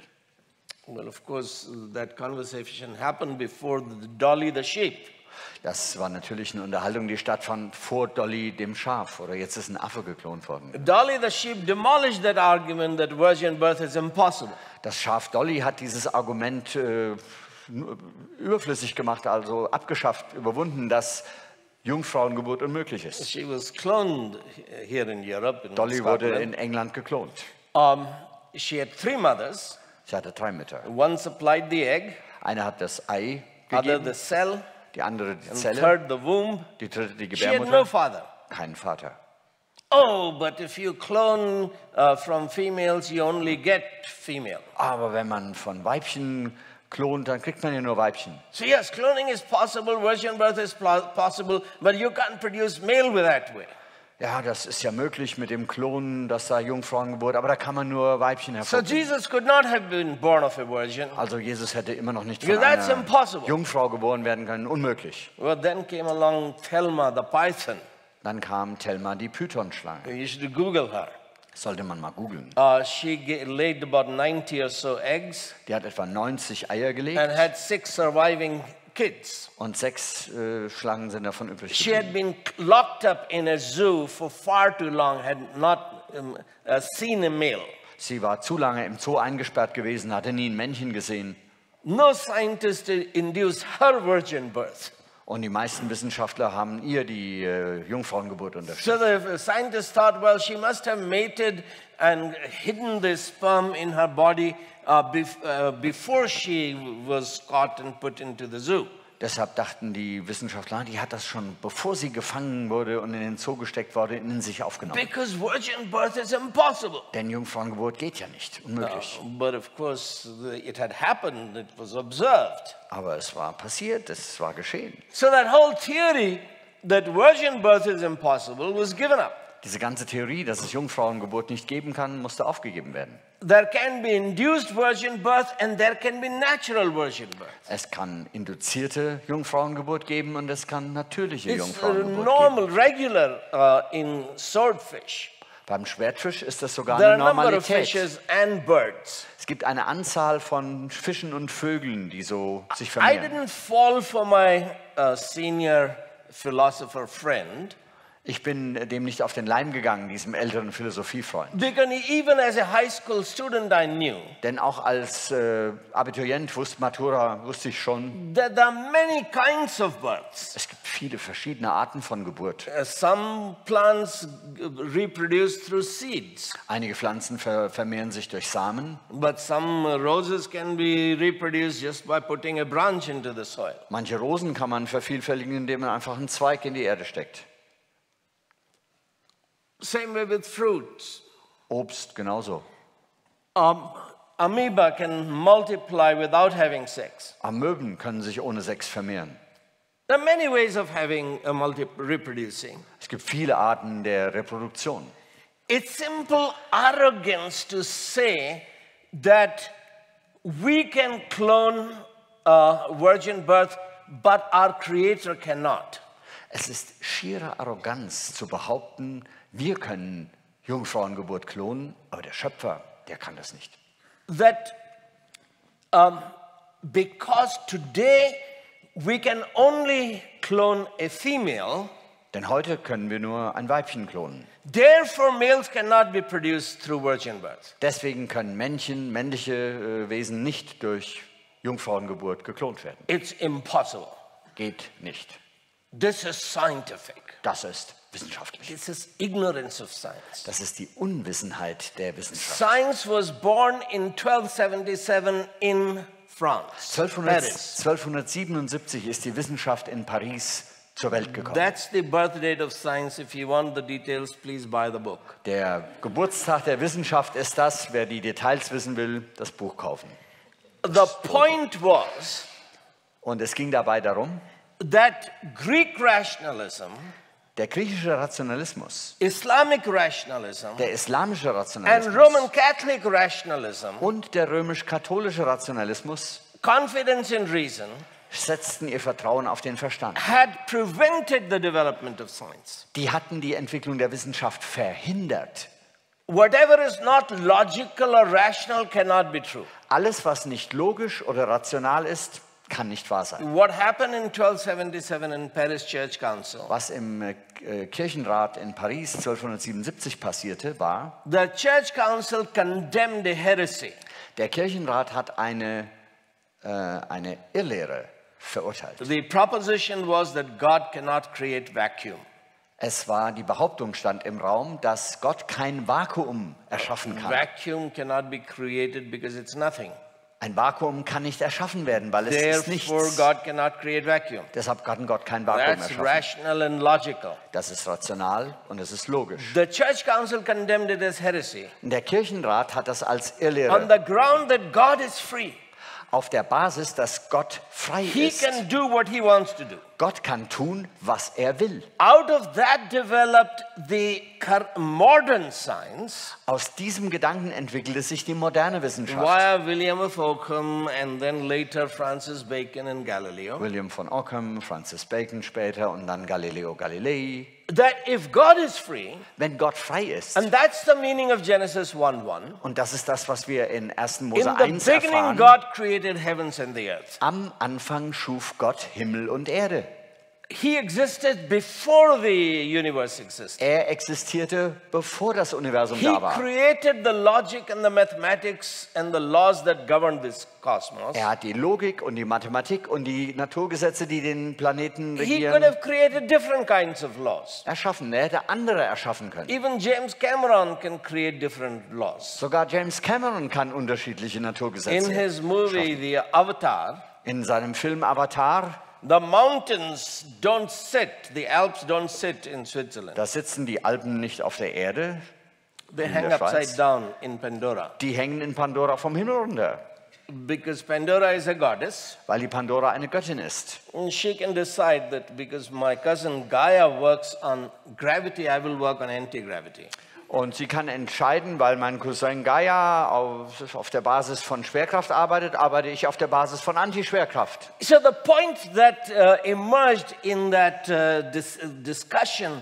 Speaker 4: Well, of course, that conversation happened before Dolly the sheep.
Speaker 3: Das war natürlich eine Unterhaltung, die stattfand vor Dolly dem Schaf. Oder jetzt ist ein Affe geklont worden.
Speaker 4: Dolly the sheep demolished that argument that virgin birth is impossible.
Speaker 3: Das Schaf Dolly hat dieses Argument überflüssig gemacht, also abgeschafft, überwunden, dass Jungfrauengeburt unmöglich ist.
Speaker 4: She was cloned here in Europe. In
Speaker 3: Dolly wurde
Speaker 4: Scotland.
Speaker 3: in England geklont.
Speaker 4: She had 3 mothers.
Speaker 3: Sie hatte 3 Mütter.
Speaker 4: One supplied the egg,
Speaker 3: Eine hat das Ei
Speaker 4: other
Speaker 3: gegeben,
Speaker 4: the cell,
Speaker 3: die andere die
Speaker 4: and
Speaker 3: Zelle,
Speaker 4: third the womb.
Speaker 3: die dritte die
Speaker 4: She had no
Speaker 3: Gebärmutter,
Speaker 4: father.
Speaker 3: keinen Vater.
Speaker 4: Oh, but if you clone from females, you only get female.
Speaker 3: Aber wenn man von Weibchen klont, dann kriegt man ja nur Weibchen.
Speaker 4: So yes, cloning is possible, virgin birth is possible, but you can't produce male with that way.
Speaker 3: Ja, das ist ja möglich mit dem Klonen, dass da Jungfrauengeburt, aber da kann man nur Weibchen
Speaker 4: So
Speaker 3: hervorbringen.
Speaker 4: Jesus could not have been born of a virgin.
Speaker 3: Also Jesus hätte immer noch nicht von
Speaker 4: Because that's
Speaker 3: einer
Speaker 4: impossible.
Speaker 3: Jungfrau geboren werden können, unmöglich.
Speaker 4: Well, then came along Thelma the python.
Speaker 3: Dann kam Thelma die Pythonschlange.
Speaker 4: You should Google her.
Speaker 3: Sollte man mal googeln.
Speaker 4: She laid about 90 or so eggs
Speaker 3: Die hat etwa 90 Eier gelegt
Speaker 4: and had 6 surviving kids.
Speaker 3: und 6 Schlangen sind davon übrig
Speaker 4: She had
Speaker 3: geblieben.
Speaker 4: been locked up in a zoo for far too long, had not seen a male.
Speaker 3: Sie war zu lange im Zoo eingesperrt gewesen, hatte nie ein Männchen gesehen.
Speaker 4: No scientist induced her virgin birth.
Speaker 3: Und die meisten Wissenschaftler haben ihr die Jungfrauengeburt unterstützt.
Speaker 4: So the scientists thought, well, she must have mated and hidden the sperm in her body before she was caught and put into the zoo.
Speaker 3: Deshalb dachten die Wissenschaftler, die hat das schon, bevor sie gefangen wurde und in den Zoo gesteckt wurde, in sich aufgenommen.
Speaker 4: Because virgin birth is impossible.
Speaker 3: Denn Jungfrauengeburt geht ja nicht, unmöglich.
Speaker 4: But of course, it had happened, it was observed.
Speaker 3: Aber es war passiert, es war geschehen.
Speaker 4: So that whole theory that virgin birth is impossible was given up.
Speaker 3: Diese ganze Theorie, dass es Jungfrauengeburt nicht geben kann, musste aufgegeben werden.
Speaker 4: There can be induced virgin birth and there can be natural virgin birth.
Speaker 3: Es kann induzierte Jungfrauengeburt geben und es kann natürliche
Speaker 4: It's
Speaker 3: Jungfrauengeburt
Speaker 4: normal,
Speaker 3: geben.
Speaker 4: regular in swordfish.
Speaker 3: Beim Schwertfisch ist das sogar
Speaker 4: There
Speaker 3: eine
Speaker 4: are a number of
Speaker 3: Normalität.
Speaker 4: fishes and birds.
Speaker 3: Es gibt eine Anzahl von Fischen und Vögeln, die so sich
Speaker 4: I
Speaker 3: vermehren.
Speaker 4: didn't fall for my senior philosopher friend
Speaker 3: Ich bin dem nicht auf den Leim gegangen, diesem älteren Philosophiefreund.
Speaker 4: because even as a high school student I knew
Speaker 3: Denn auch als Abiturient, Matura, wusste ich schon,
Speaker 4: that there are many kinds of births.
Speaker 3: es gibt viele verschiedene Arten von Geburt.
Speaker 4: Some plants reproduce through seeds,
Speaker 3: Einige Pflanzen vermehren sich durch Samen,
Speaker 4: but some roses can be reproduced just by putting a branch into the soil.
Speaker 3: manche Rosen kann man vervielfältigen, indem man einfach einen Zweig in die Erde steckt.
Speaker 4: Same way with fruits.
Speaker 3: Obst genauso.
Speaker 4: Amoeba can multiply without having sex.
Speaker 3: Amöben können sich ohne Sex vermehren.
Speaker 4: There are many ways of having reproducing.
Speaker 3: Es gibt viele Arten der Reproduktion.
Speaker 4: It's simple arrogance to say that we can clone virgin birth, but our Creator cannot.
Speaker 3: Es ist schiere Arroganz zu behaupten, wir können Jungfrauengeburt klonen, aber der Schöpfer, der kann das nicht.
Speaker 4: That because today we can only clone a female,
Speaker 3: Denn heute können wir nur ein Weibchen klonen.
Speaker 4: therefore males cannot be produced through virgin birth.
Speaker 3: Deswegen können männliche Wesen nicht durch Jungfrauengeburt geklont werden.
Speaker 4: It's impossible.
Speaker 3: Geht nicht.
Speaker 4: This is scientific.
Speaker 3: Das ist wissenschaftlich.
Speaker 4: This is ignorance of science.
Speaker 3: Das ist die Unwissenheit der Wissenschaft.
Speaker 4: Science was born in 1277 in France, Paris.
Speaker 3: 1277 ist die Wissenschaft in Paris zur Welt gekommen.
Speaker 4: That's the birth date of science. If you want the details, please buy the book.
Speaker 3: Der Geburtstag der Wissenschaft ist das. Wer die Details wissen will, das Buch kaufen.
Speaker 4: The point was
Speaker 3: Und es ging dabei darum,
Speaker 4: that Greek rationalism,
Speaker 3: der griechische Rationalismus,
Speaker 4: Islamic rationalism,
Speaker 3: der islamische
Speaker 4: and
Speaker 3: Rationalismus
Speaker 4: Roman Catholic rationalism,
Speaker 3: und der römisch-katholische Rationalismus
Speaker 4: confidence in reason,
Speaker 3: setzten ihr Vertrauen auf den Verstand.
Speaker 4: had prevented the development of science.
Speaker 3: Die hatten die Entwicklung der Wissenschaft verhindert.
Speaker 4: Whatever is not logical or rational cannot be true.
Speaker 3: Alles, was nicht logisch oder rational ist, kann nicht wahr sein.
Speaker 4: What happened in 1277 in Paris Church Council?
Speaker 3: Was im Kirchenrat in Paris 1277 passierte, war,
Speaker 4: The Church Council condemned a heresy.
Speaker 3: der Kirchenrat hat eine Irrlehre verurteilt.
Speaker 4: The proposition was that God cannot create vacuum.
Speaker 3: Es war, die Behauptung stand im Raum, dass Gott kein Vakuum erschaffen kann.
Speaker 4: Vacuum cannot be created because it's nothing.
Speaker 3: Ein Vakuum kann nicht erschaffen werden, weil es ist
Speaker 4: Therefore,
Speaker 3: nichts.
Speaker 4: God cannot create vacuum.
Speaker 3: Deshalb kann Gott kein Vakuum
Speaker 4: That's
Speaker 3: erschaffen.
Speaker 4: rational and logical.
Speaker 3: Das ist rational und es ist logisch.
Speaker 4: The Church Council condemned it as heresy
Speaker 3: Und der Kirchenrat hat das als
Speaker 4: on
Speaker 3: Irrlehre
Speaker 4: the ground that God is free.
Speaker 3: auf der Basis, dass Gott frei
Speaker 4: He
Speaker 3: ist.
Speaker 4: can do what he wants to do.
Speaker 3: Gott kann tun, was er will.
Speaker 4: Out of that developed the modern science
Speaker 3: Aus diesem Gedanken entwickelte sich die moderne Wissenschaft.
Speaker 4: via William of Ockham and then later Francis Bacon and Galileo.
Speaker 3: William von Ockham, Francis Bacon später und dann Galileo Galilei.
Speaker 4: That if God is free,
Speaker 3: Wenn Gott frei ist,
Speaker 4: and that's the meaning of Genesis 1:1.
Speaker 3: und das ist das, was wir in 1.
Speaker 4: In
Speaker 3: Mose
Speaker 4: the
Speaker 3: 1
Speaker 4: beginning,
Speaker 3: erfahren,
Speaker 4: God created heavens and the earth.
Speaker 3: am Anfang schuf Gott Himmel und Erde.
Speaker 4: He existed before the universe existed.
Speaker 3: Er existierte, bevor das Universum
Speaker 4: He
Speaker 3: da war.
Speaker 4: created the logic and the mathematics and the laws that govern this cosmos.
Speaker 3: Er hat die Logik und die Mathematik und die Naturgesetze, die den Planeten
Speaker 4: He could
Speaker 3: regieren,
Speaker 4: have created different kinds of laws.
Speaker 3: erschaffen. Er hätte andere erschaffen können.
Speaker 4: Even James Cameron can create different laws.
Speaker 3: Sogar James Cameron kann unterschiedliche Naturgesetze
Speaker 4: In his movie, The Avatar,
Speaker 3: In seinem Film Avatar,
Speaker 4: the mountains don't sit, the Alps don't sit in Switzerland.
Speaker 3: da sitzen die Alpen nicht auf der Erde,
Speaker 4: They
Speaker 3: in
Speaker 4: hang
Speaker 3: der
Speaker 4: upside
Speaker 3: Schweiz.
Speaker 4: down in Pandora.
Speaker 3: Die hängen in Pandora vom Himmel runter,
Speaker 4: Because Pandora is a goddess,
Speaker 3: weil die Pandora eine Göttin ist.
Speaker 4: and she can decide that because my cousin Gaia works on gravity, I will work on anti-gravity.
Speaker 3: Und sie kann entscheiden, weil mein Cousin Gaia auf der Basis von Schwerkraft arbeitet, arbeite ich auf der Basis von Antischwerkraft.
Speaker 4: So the point that emerged in that discussion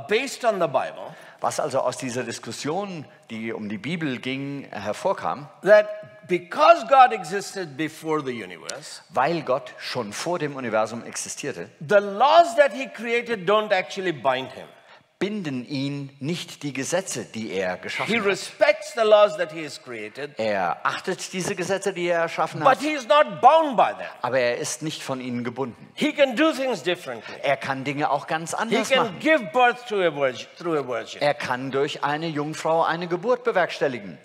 Speaker 4: based on the Bible,
Speaker 3: Was also aus dieser Diskussion, die um die Bibel ging, hervorkam,
Speaker 4: that because God existed before the universe,
Speaker 3: weil Gott schon vor dem Universum existierte,
Speaker 4: the laws that he created don't actually bind him.
Speaker 3: binden ihn nicht die Gesetze, die er
Speaker 4: He
Speaker 3: geschaffen hat.
Speaker 4: respects the laws that he has created,
Speaker 3: Er achtet diese Gesetze, die er erschaffen
Speaker 4: but
Speaker 3: hat,
Speaker 4: he is not bound by them.
Speaker 3: aber er ist nicht von ihnen gebunden.
Speaker 4: He can do things differently.
Speaker 3: Er kann Dinge auch ganz
Speaker 4: He
Speaker 3: anders
Speaker 4: can
Speaker 3: machen.
Speaker 4: give birth through a virgin.
Speaker 3: Er kann durch eine Jungfrau eine Geburt bewerkstelligen.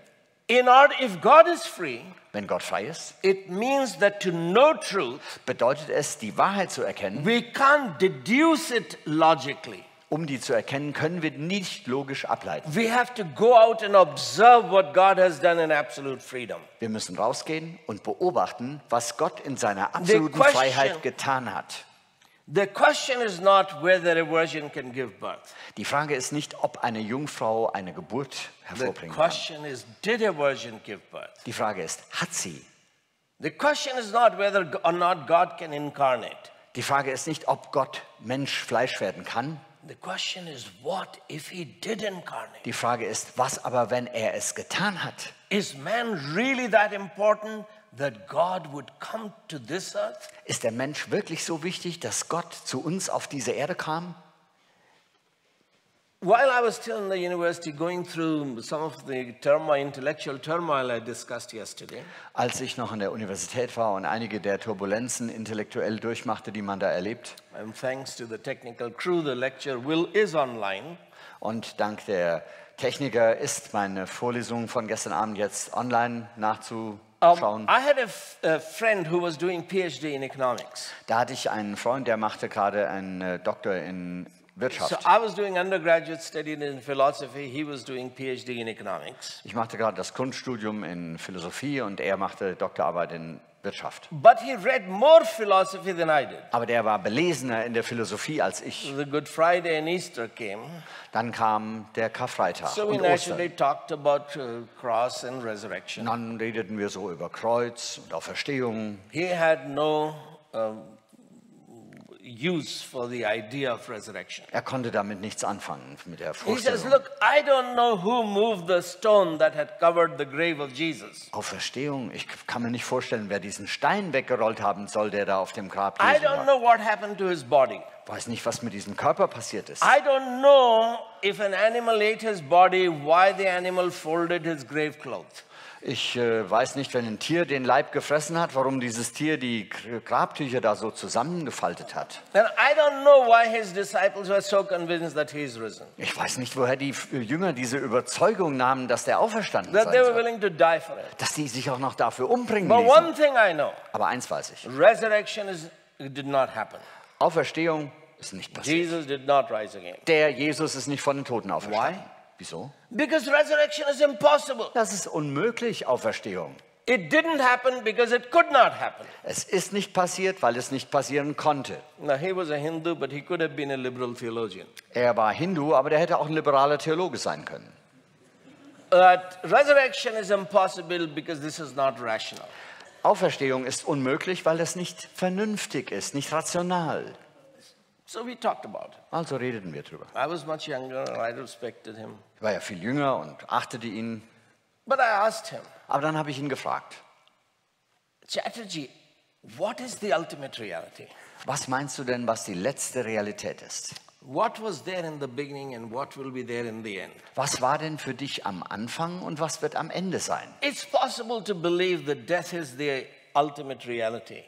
Speaker 4: If God is free,
Speaker 3: Wenn Gott frei ist,
Speaker 4: it means that to know truth,
Speaker 3: bedeutet es, die Wahrheit zu erkennen.
Speaker 4: we can't deduce it logically.
Speaker 3: Um die zu erkennen, können wir nicht logisch ableiten.
Speaker 4: We have to go out and observe what God has done in absolute freedom.
Speaker 3: Wir müssen rausgehen und beobachten, was Gott in seiner absoluten Freiheit getan hat.
Speaker 4: The question is not whether a virgin can give birth.
Speaker 3: Die Frage ist nicht, ob eine Jungfrau eine Geburt
Speaker 4: The
Speaker 3: hervorbringen kann.
Speaker 4: question is, did a virgin give birth?
Speaker 3: Die Frage ist, hat sie?
Speaker 4: The question is not whether or not God can incarnate.
Speaker 3: Die Frage ist nicht, ob Gott Mensch Fleisch werden kann.
Speaker 4: The question is, what if he did incarnate?
Speaker 3: Die Frage ist, was aber, wenn er es getan hat?
Speaker 4: Is man really that important that God would come to this earth?
Speaker 3: Ist der Mensch wirklich so wichtig, dass Gott zu uns auf diese Erde kam?
Speaker 4: While I was still in the university going through some of the intellectual turmoil I discussed yesterday,
Speaker 3: Als ich noch an der Universität war und einige der Turbulenzen intellektuell durchmachte, die man da erlebt,
Speaker 4: and thanks to the technical crew, the lecture is online.
Speaker 3: und dank der Techniker ist meine Vorlesung von gestern Abend jetzt online nachzuschauen.
Speaker 4: I had a friend who was doing PhD in economics.
Speaker 3: Da hatte ich einen Freund, der machte gerade einen Doktor in
Speaker 4: So
Speaker 3: Wirtschaft.
Speaker 4: I was doing undergraduate study in philosophy. He was doing PhD in economics.
Speaker 3: Ich machte gerade das Grundstudium in Philosophie und er machte Doktorarbeit in Wirtschaft.
Speaker 4: But he read more philosophy than I did.
Speaker 3: Aber der war belesener in der Philosophie als ich.
Speaker 4: The Good Friday and Easter came.
Speaker 3: Dann kam der Karfreitag
Speaker 4: So we
Speaker 3: und
Speaker 4: naturally
Speaker 3: Ostern.
Speaker 4: talked about cross and resurrection.
Speaker 3: Dann redeten wir so über Kreuz und Auferstehung.
Speaker 4: He had no use for the idea of resurrection.
Speaker 3: Er konnte damit nichts anfangen, mit der
Speaker 4: He says,
Speaker 3: Vorstellung.
Speaker 4: look, I don't know who moved the stone that had covered the grave of Jesus.
Speaker 3: Auferstehung, ich kann mir nicht vorstellen, wer diesen Stein weggerollt haben soll, der da auf dem Grab
Speaker 4: I
Speaker 3: Jesu
Speaker 4: don't
Speaker 3: war.
Speaker 4: know what happened to his body.
Speaker 3: Weiß nicht, was mit diesem Körper passiert ist.
Speaker 4: I don't know if an animal ate his body, why the animal folded his grave clothes.
Speaker 3: Ich weiß nicht, wenn ein Tier den Leib gefressen hat, warum dieses Tier die Grabtücher da so zusammengefaltet hat.
Speaker 4: And I don't know why his disciples were so convinced that he is risen.
Speaker 3: Ich weiß nicht, woher die Jünger diese Überzeugung nahmen, dass der auferstanden
Speaker 4: That
Speaker 3: sein
Speaker 4: they were
Speaker 3: soll.
Speaker 4: willing to die for it.
Speaker 3: Dass die sich auch noch dafür umbringen
Speaker 4: But one
Speaker 3: ließen.
Speaker 4: thing I know,
Speaker 3: Aber eins weiß ich,
Speaker 4: resurrection did not happen.
Speaker 3: Auferstehung ist nicht passiert.
Speaker 4: Jesus did not rise again.
Speaker 3: Der Jesus ist nicht von den Toten auferstanden.
Speaker 4: Why?
Speaker 3: Wieso?
Speaker 4: Because resurrection is impossible.
Speaker 3: Das ist unmöglich, Auferstehung.
Speaker 4: It didn't happen because it could not happen.
Speaker 3: Es ist nicht passiert, weil es nicht passieren konnte.
Speaker 4: Now, he was a Hindu, but he could have been a liberal theologian.
Speaker 3: Er war Hindu, aber der hätte auch ein liberaler Theologe sein können.
Speaker 4: Resurrection is impossible because this is not rational.
Speaker 3: Auferstehung ist unmöglich, weil es nicht vernünftig ist, nicht rational.
Speaker 4: So we talked about it.
Speaker 3: Also redeten wir drüber.
Speaker 4: I was much younger, I respected him.
Speaker 3: Ich war ja viel jünger und achtete ihn.
Speaker 4: But I asked him,
Speaker 3: Aber dann habe ich ihn gefragt,
Speaker 4: Chatterjee, what is the ultimate reality?
Speaker 3: was meinst du denn, was die letzte Realität ist?
Speaker 4: What was there in the beginning and what will be there in the end?
Speaker 3: Was war denn für dich am Anfang und was wird am Ende sein?
Speaker 4: It's possible to believe that death is the ultimate reality.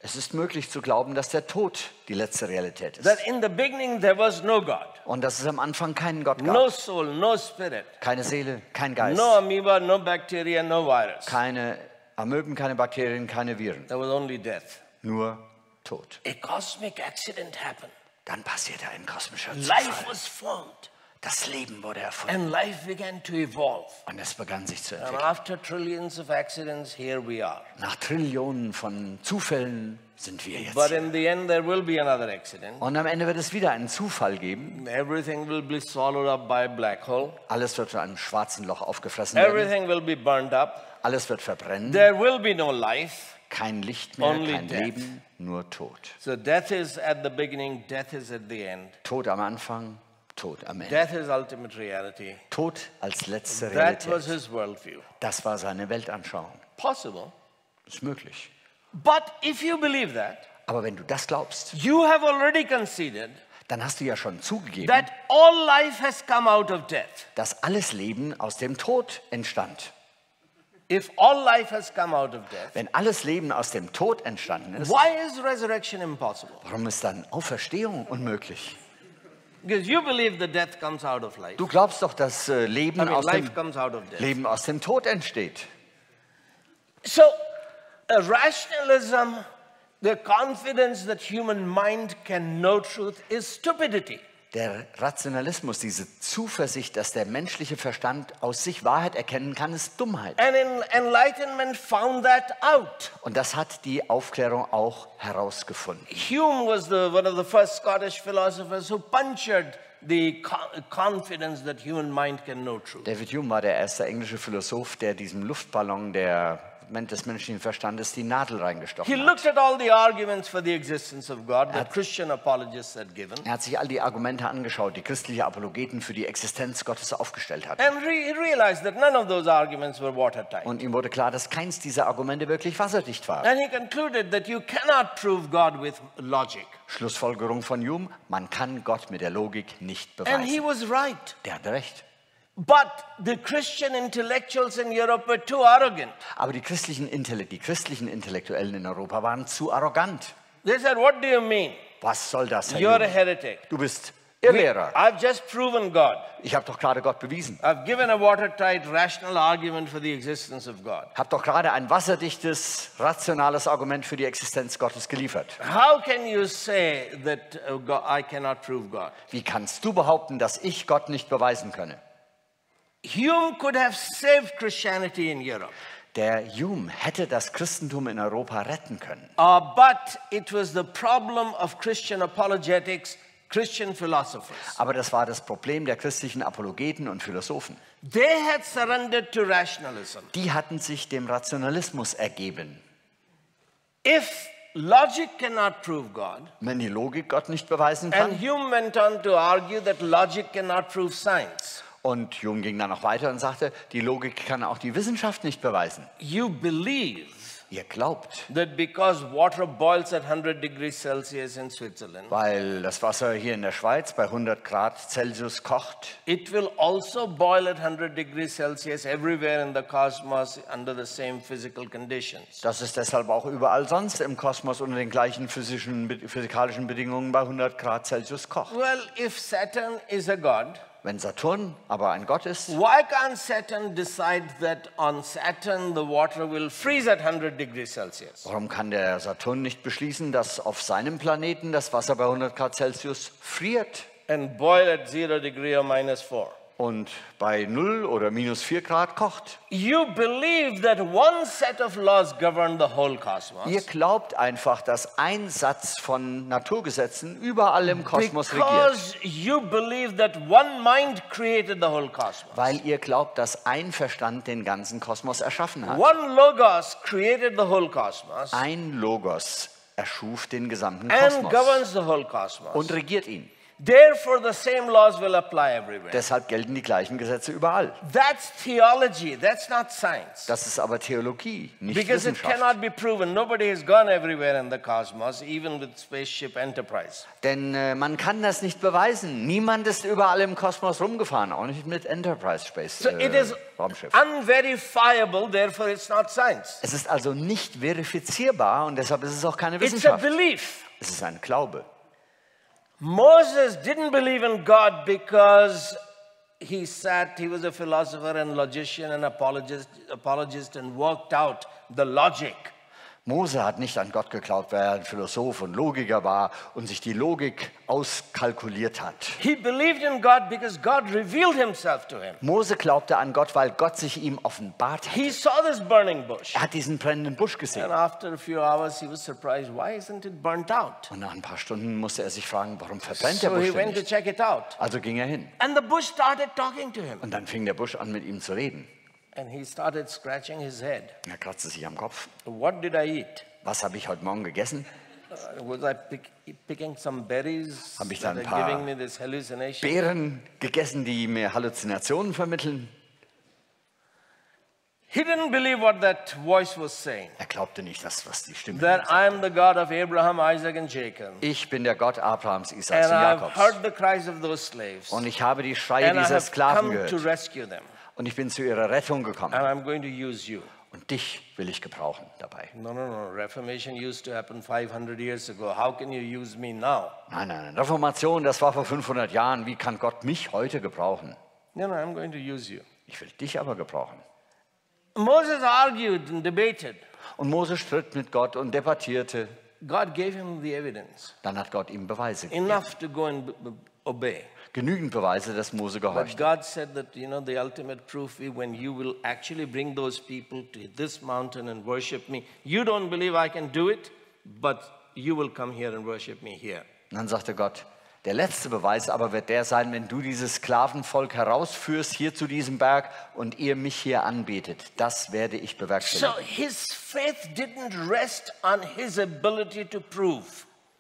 Speaker 3: Es ist möglich zu glauben, dass der Tod die letzte Realität ist.
Speaker 4: That in the beginning there was no God,
Speaker 3: Und dass es am Anfang keinen Gott
Speaker 4: no
Speaker 3: gab.
Speaker 4: soul, no spirit,
Speaker 3: Keine Seele, kein Geist.
Speaker 4: no amoeba, no bacteria, no virus.
Speaker 3: Keine Amöben, keine Bakterien, keine Viren.
Speaker 4: There was only death.
Speaker 3: Nur Tod.
Speaker 4: A cosmic accident happened.
Speaker 3: Dann passierte ein kosmischer
Speaker 4: Life
Speaker 3: Zufall.
Speaker 4: was formed
Speaker 3: Das Leben wurde erfunden.
Speaker 4: and life began to evolve.
Speaker 3: Und es begann sich zu
Speaker 4: And
Speaker 3: entwickeln.
Speaker 4: after trillions of accidents, here we are.
Speaker 3: Nach Trillionen von Zufällen sind wir jetzt
Speaker 4: But
Speaker 3: hier.
Speaker 4: in the end, there will be another accident.
Speaker 3: Und am Ende wird es wieder einen Zufall geben.
Speaker 4: Everything will be swallowed up by a black hole.
Speaker 3: Alles wird von einem schwarzen Loch aufgefressen werden.
Speaker 4: Everything will be burned up.
Speaker 3: Alles wird verbrennen.
Speaker 4: There will be no life.
Speaker 3: Kein Licht mehr,
Speaker 4: Only
Speaker 3: kein
Speaker 4: death.
Speaker 3: Leben, nur Tod.
Speaker 4: So death is at the beginning, death is at the end.
Speaker 3: Tod am Anfang, Tod am Ende.
Speaker 4: Death is ultimate reality.
Speaker 3: Tod als letzte
Speaker 4: That was
Speaker 3: Realität.
Speaker 4: his worldview.
Speaker 3: Das war seine Weltanschauung.
Speaker 4: Possible.
Speaker 3: Ist möglich.
Speaker 4: But if you believe that,
Speaker 3: Aber wenn du das glaubst,
Speaker 4: you have already conceded
Speaker 3: dann hast du ja schon zugegeben,
Speaker 4: that all life has come out of death.
Speaker 3: dass alles Leben aus dem Tod entstand.
Speaker 4: If all life has come out of death,
Speaker 3: Wenn alles Leben aus dem Tod entstanden ist,
Speaker 4: why is resurrection impossible?
Speaker 3: warum ist dann Auferstehung unmöglich?
Speaker 4: Because you believe that death comes out of life.
Speaker 3: Du glaubst doch, dass Leben,
Speaker 4: Life comes out of death.
Speaker 3: Leben aus dem Tod entsteht.
Speaker 4: So, rationalism, the confidence that human mind can know truth is stupidity.
Speaker 3: Der Rationalismus, diese Zuversicht, dass der menschliche Verstand aus sich Wahrheit erkennen kann, ist Dummheit.
Speaker 4: And enlightenment found that out.
Speaker 3: Und das hat die Aufklärung auch herausgefunden.
Speaker 4: Hume was one of the first Scottish philosophers who punctured the confidence that human mind can know truth.
Speaker 3: David Hume war der erste englische Philosoph, der diesem Luftballon des menschlichen Verstandes die Nadel
Speaker 4: He
Speaker 3: reingestochen
Speaker 4: looked
Speaker 3: hat.
Speaker 4: at all the arguments for the existence of God that Christian apologists had given.
Speaker 3: Er hat sich all die Argumente angeschaut, die christliche Apologeten für die Existenz Gottes aufgestellt hatten.
Speaker 4: And he realized that none of those arguments were watertight.
Speaker 3: Und ihm wurde klar, dass keins dieser Argumente wirklich wasserdicht war.
Speaker 4: And he concluded that you cannot prove God with logic.
Speaker 3: Schlussfolgerung von Hume, man kann Gott mit der Logik nicht
Speaker 4: And he
Speaker 3: beweisen.
Speaker 4: was right.
Speaker 3: Der hatte recht.
Speaker 4: But the Christian intellectuals in Europe were too arrogant.
Speaker 3: Aber die christlichen Intellektuellen in Europa waren zu arrogant.
Speaker 4: They said, what do you mean?
Speaker 3: Was soll das, Herr
Speaker 4: You're a
Speaker 3: Hume?
Speaker 4: heretic.
Speaker 3: Du bist Irrlehrer.
Speaker 4: I've just proven God.
Speaker 3: Ich habe doch gerade Gott bewiesen.
Speaker 4: I've given a watertight rational argument for the existence of God.
Speaker 3: Habe doch gerade ein wasserdichtes, rationales Argument für die Existenz Gottes geliefert.
Speaker 4: How can you say that I cannot prove God?
Speaker 3: Wie kannst du behaupten, dass ich Gott nicht beweisen könne?
Speaker 4: Hume could have saved Christianity in Europe.
Speaker 3: Der Hume hätte das Christentum in Europa retten können.
Speaker 4: But it was the problem of Christian apologetics, Christian philosophers.
Speaker 3: Aber das war das Problem der christlichen Apologeten und Philosophen.
Speaker 4: They had surrendered to rationalism.
Speaker 3: Die hatten sich dem Rationalismus ergeben.
Speaker 4: If logic cannot prove God,
Speaker 3: Wenn die Logik Gott nicht beweisen
Speaker 4: and
Speaker 3: kann,
Speaker 4: Hume went on to argue that logic cannot prove science.
Speaker 3: und Hume ging dann noch weiter und sagte, die Logik kann auch die Wissenschaft nicht beweisen.
Speaker 4: You believe
Speaker 3: Ihr glaubt,
Speaker 4: that because water boils at 100 degrees Celsius in Switzerland,
Speaker 3: weil das Wasser hier in der Schweiz bei 100 Grad Celsius kocht,
Speaker 4: it will also boil at 100 degrees Celsius everywhere in the cosmos under the same physical conditions.
Speaker 3: dass es deshalb auch überall sonst im Kosmos unter den gleichen physikalischen Bedingungen bei 100 Grad Celsius kocht.
Speaker 4: Well, if Saturn is a god,
Speaker 3: Wenn Saturn aber ein Gott ist,
Speaker 4: why can't Saturn decide that on Saturn the water will freeze at 100 degrees Celsius?
Speaker 3: warum kann der Saturn nicht beschließen, dass auf seinem Planeten das Wasser bei 100 Grad Celsius friert
Speaker 4: And boil at 0 degree or -4.
Speaker 3: und bei 0 oder -4 Grad kocht?
Speaker 4: You believe that one set of laws govern the whole cosmos.
Speaker 3: Ihr glaubt einfach, dass ein Satz von Naturgesetzen überall im Kosmos regiert.
Speaker 4: Because you believe that one mind created the whole cosmos.
Speaker 3: Weil ihr glaubt, dass ein Verstand den ganzen Kosmos erschaffen hat.
Speaker 4: One logos created the whole cosmos
Speaker 3: Ein Logos erschuf den gesamten
Speaker 4: and
Speaker 3: Kosmos
Speaker 4: governs the whole cosmos.
Speaker 3: und regiert ihn.
Speaker 4: Therefore, the same laws will apply everywhere.
Speaker 3: Deshalb gelten die gleichen Gesetze überall.
Speaker 4: That's theology. That's not science.
Speaker 3: Das ist aber Theologie, nicht
Speaker 4: Because it
Speaker 3: Wissenschaft.
Speaker 4: cannot be proven. Nobody has gone everywhere in the cosmos, even with spaceship Enterprise.
Speaker 3: Denn man kann das nicht beweisen. Niemand ist überall im Kosmos rumgefahren, auch nicht mit Enterprise Space
Speaker 4: So it is
Speaker 3: Raumschiff.
Speaker 4: unverifiable, therefore it's not science.
Speaker 3: Es ist also nicht verifizierbar und deshalb ist es auch keine
Speaker 4: It's a
Speaker 3: Wissenschaft.
Speaker 4: belief.
Speaker 3: Es ist ein Glaube.
Speaker 4: Moses didn't believe in God because he was a philosopher and logician and apologist and worked out the logic.
Speaker 3: Mose hat nicht an Gott geglaubt, weil er ein Philosoph und Logiker war und sich die Logik auskalkuliert hat.
Speaker 4: He believed in God because God revealed himself to him.
Speaker 3: Mose glaubte an Gott, weil Gott sich ihm offenbart hat.
Speaker 4: He saw this burning bush.
Speaker 3: Er hat diesen brennenden Busch gesehen.
Speaker 4: And after a few hours he was surprised, why isn't it burnt out?
Speaker 3: Und nach ein paar Stunden musste er sich fragen, warum verbrennt der
Speaker 4: So
Speaker 3: Busch
Speaker 4: he
Speaker 3: denn
Speaker 4: went to
Speaker 3: nicht?
Speaker 4: check it out.
Speaker 3: Also ging er hin.
Speaker 4: And the bush started talking to him.
Speaker 3: Und dann fing der Busch an, mit ihm zu reden.
Speaker 4: And he started scratching his head.
Speaker 3: Er kratzte sich am Kopf.
Speaker 4: What did I eat?
Speaker 3: Was habe ich heute Morgen gegessen?
Speaker 4: Was I picking some berries
Speaker 3: Hab ich da
Speaker 4: that
Speaker 3: ein
Speaker 4: are
Speaker 3: paar
Speaker 4: giving me this hallucination?
Speaker 3: Beeren gegessen, die mir Halluzinationen vermitteln?
Speaker 4: He didn't believe what that voice was saying.
Speaker 3: Er glaubte nicht, was die Stimme
Speaker 4: That
Speaker 3: sagte.
Speaker 4: I am the God of Abraham, Isaac and Jacob.
Speaker 3: Ich bin der Gott Abrahams, Isaaks
Speaker 4: And
Speaker 3: und
Speaker 4: I've
Speaker 3: Jakobs.
Speaker 4: heard the cries of those slaves.
Speaker 3: Und ich habe die Schreie
Speaker 4: And I
Speaker 3: dieser
Speaker 4: have
Speaker 3: Sklaven
Speaker 4: come to
Speaker 3: gehört.
Speaker 4: rescue them.
Speaker 3: Und ich bin zu ihrer Rettung gekommen.
Speaker 4: And I'm going to use you.
Speaker 3: Und dich will ich gebrauchen dabei.
Speaker 4: No. Reformation used to happen 500 years ago. How can you use me now?
Speaker 3: Nein. Reformation, das war vor 500 Jahren. Wie kann Gott mich heute gebrauchen?
Speaker 4: No, I'm going to use you.
Speaker 3: Ich will dich aber gebrauchen.
Speaker 4: Moses argued and debated.
Speaker 3: Und Mose stritt mit Gott und debattierte.
Speaker 4: God gave him the evidence.
Speaker 3: Dann hat Gott ihm Beweise gegeben.
Speaker 4: Enough to go and obey.
Speaker 3: Genügend Beweise, dass Mose
Speaker 4: But
Speaker 3: gehorchte.
Speaker 4: God said that, the ultimate proof is when you will actually bring those people to this mountain and worship me. You don't believe I can do it, but you will come here and worship me here.
Speaker 3: Und dann sagte Gott, der letzte Beweis aber wird der sein, wenn du dieses Sklavenvolk herausführst hier zu diesem Berg und ihr mich hier anbetet. Das werde ich bewerkstelligen.
Speaker 4: So his faith didn't rest on his ability to prove.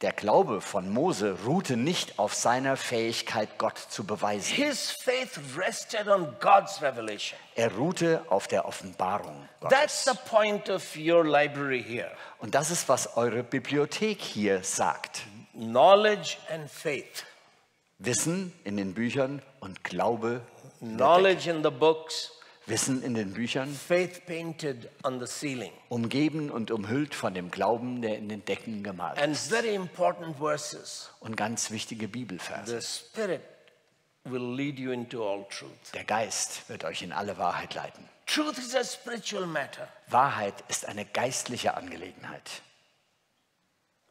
Speaker 3: Der Glaube von Mose ruhte nicht auf seiner Fähigkeit, Gott zu beweisen.
Speaker 4: His faith rested on God's revelation.
Speaker 3: Er ruhte auf der Offenbarung
Speaker 4: That's
Speaker 3: Gottes.
Speaker 4: the point of your library here.
Speaker 3: Und das ist, was eure Bibliothek hier sagt.
Speaker 4: Knowledge and faith.
Speaker 3: Wissen in den Büchern und Glaube.
Speaker 4: Knowledge in the books.
Speaker 3: Wissen in den Büchern,
Speaker 4: Faith painted on the ceiling.
Speaker 3: umgeben und umhüllt von dem Glauben, der in den Decken gemalt
Speaker 4: And
Speaker 3: ist.
Speaker 4: very important verses.
Speaker 3: Und ganz wichtige Bibelverse.
Speaker 4: The Spirit will lead you into all truth.
Speaker 3: Der Geist wird euch in alle Wahrheit leiten.
Speaker 4: Truth is a spiritual matter.
Speaker 3: Wahrheit ist eine geistliche Angelegenheit.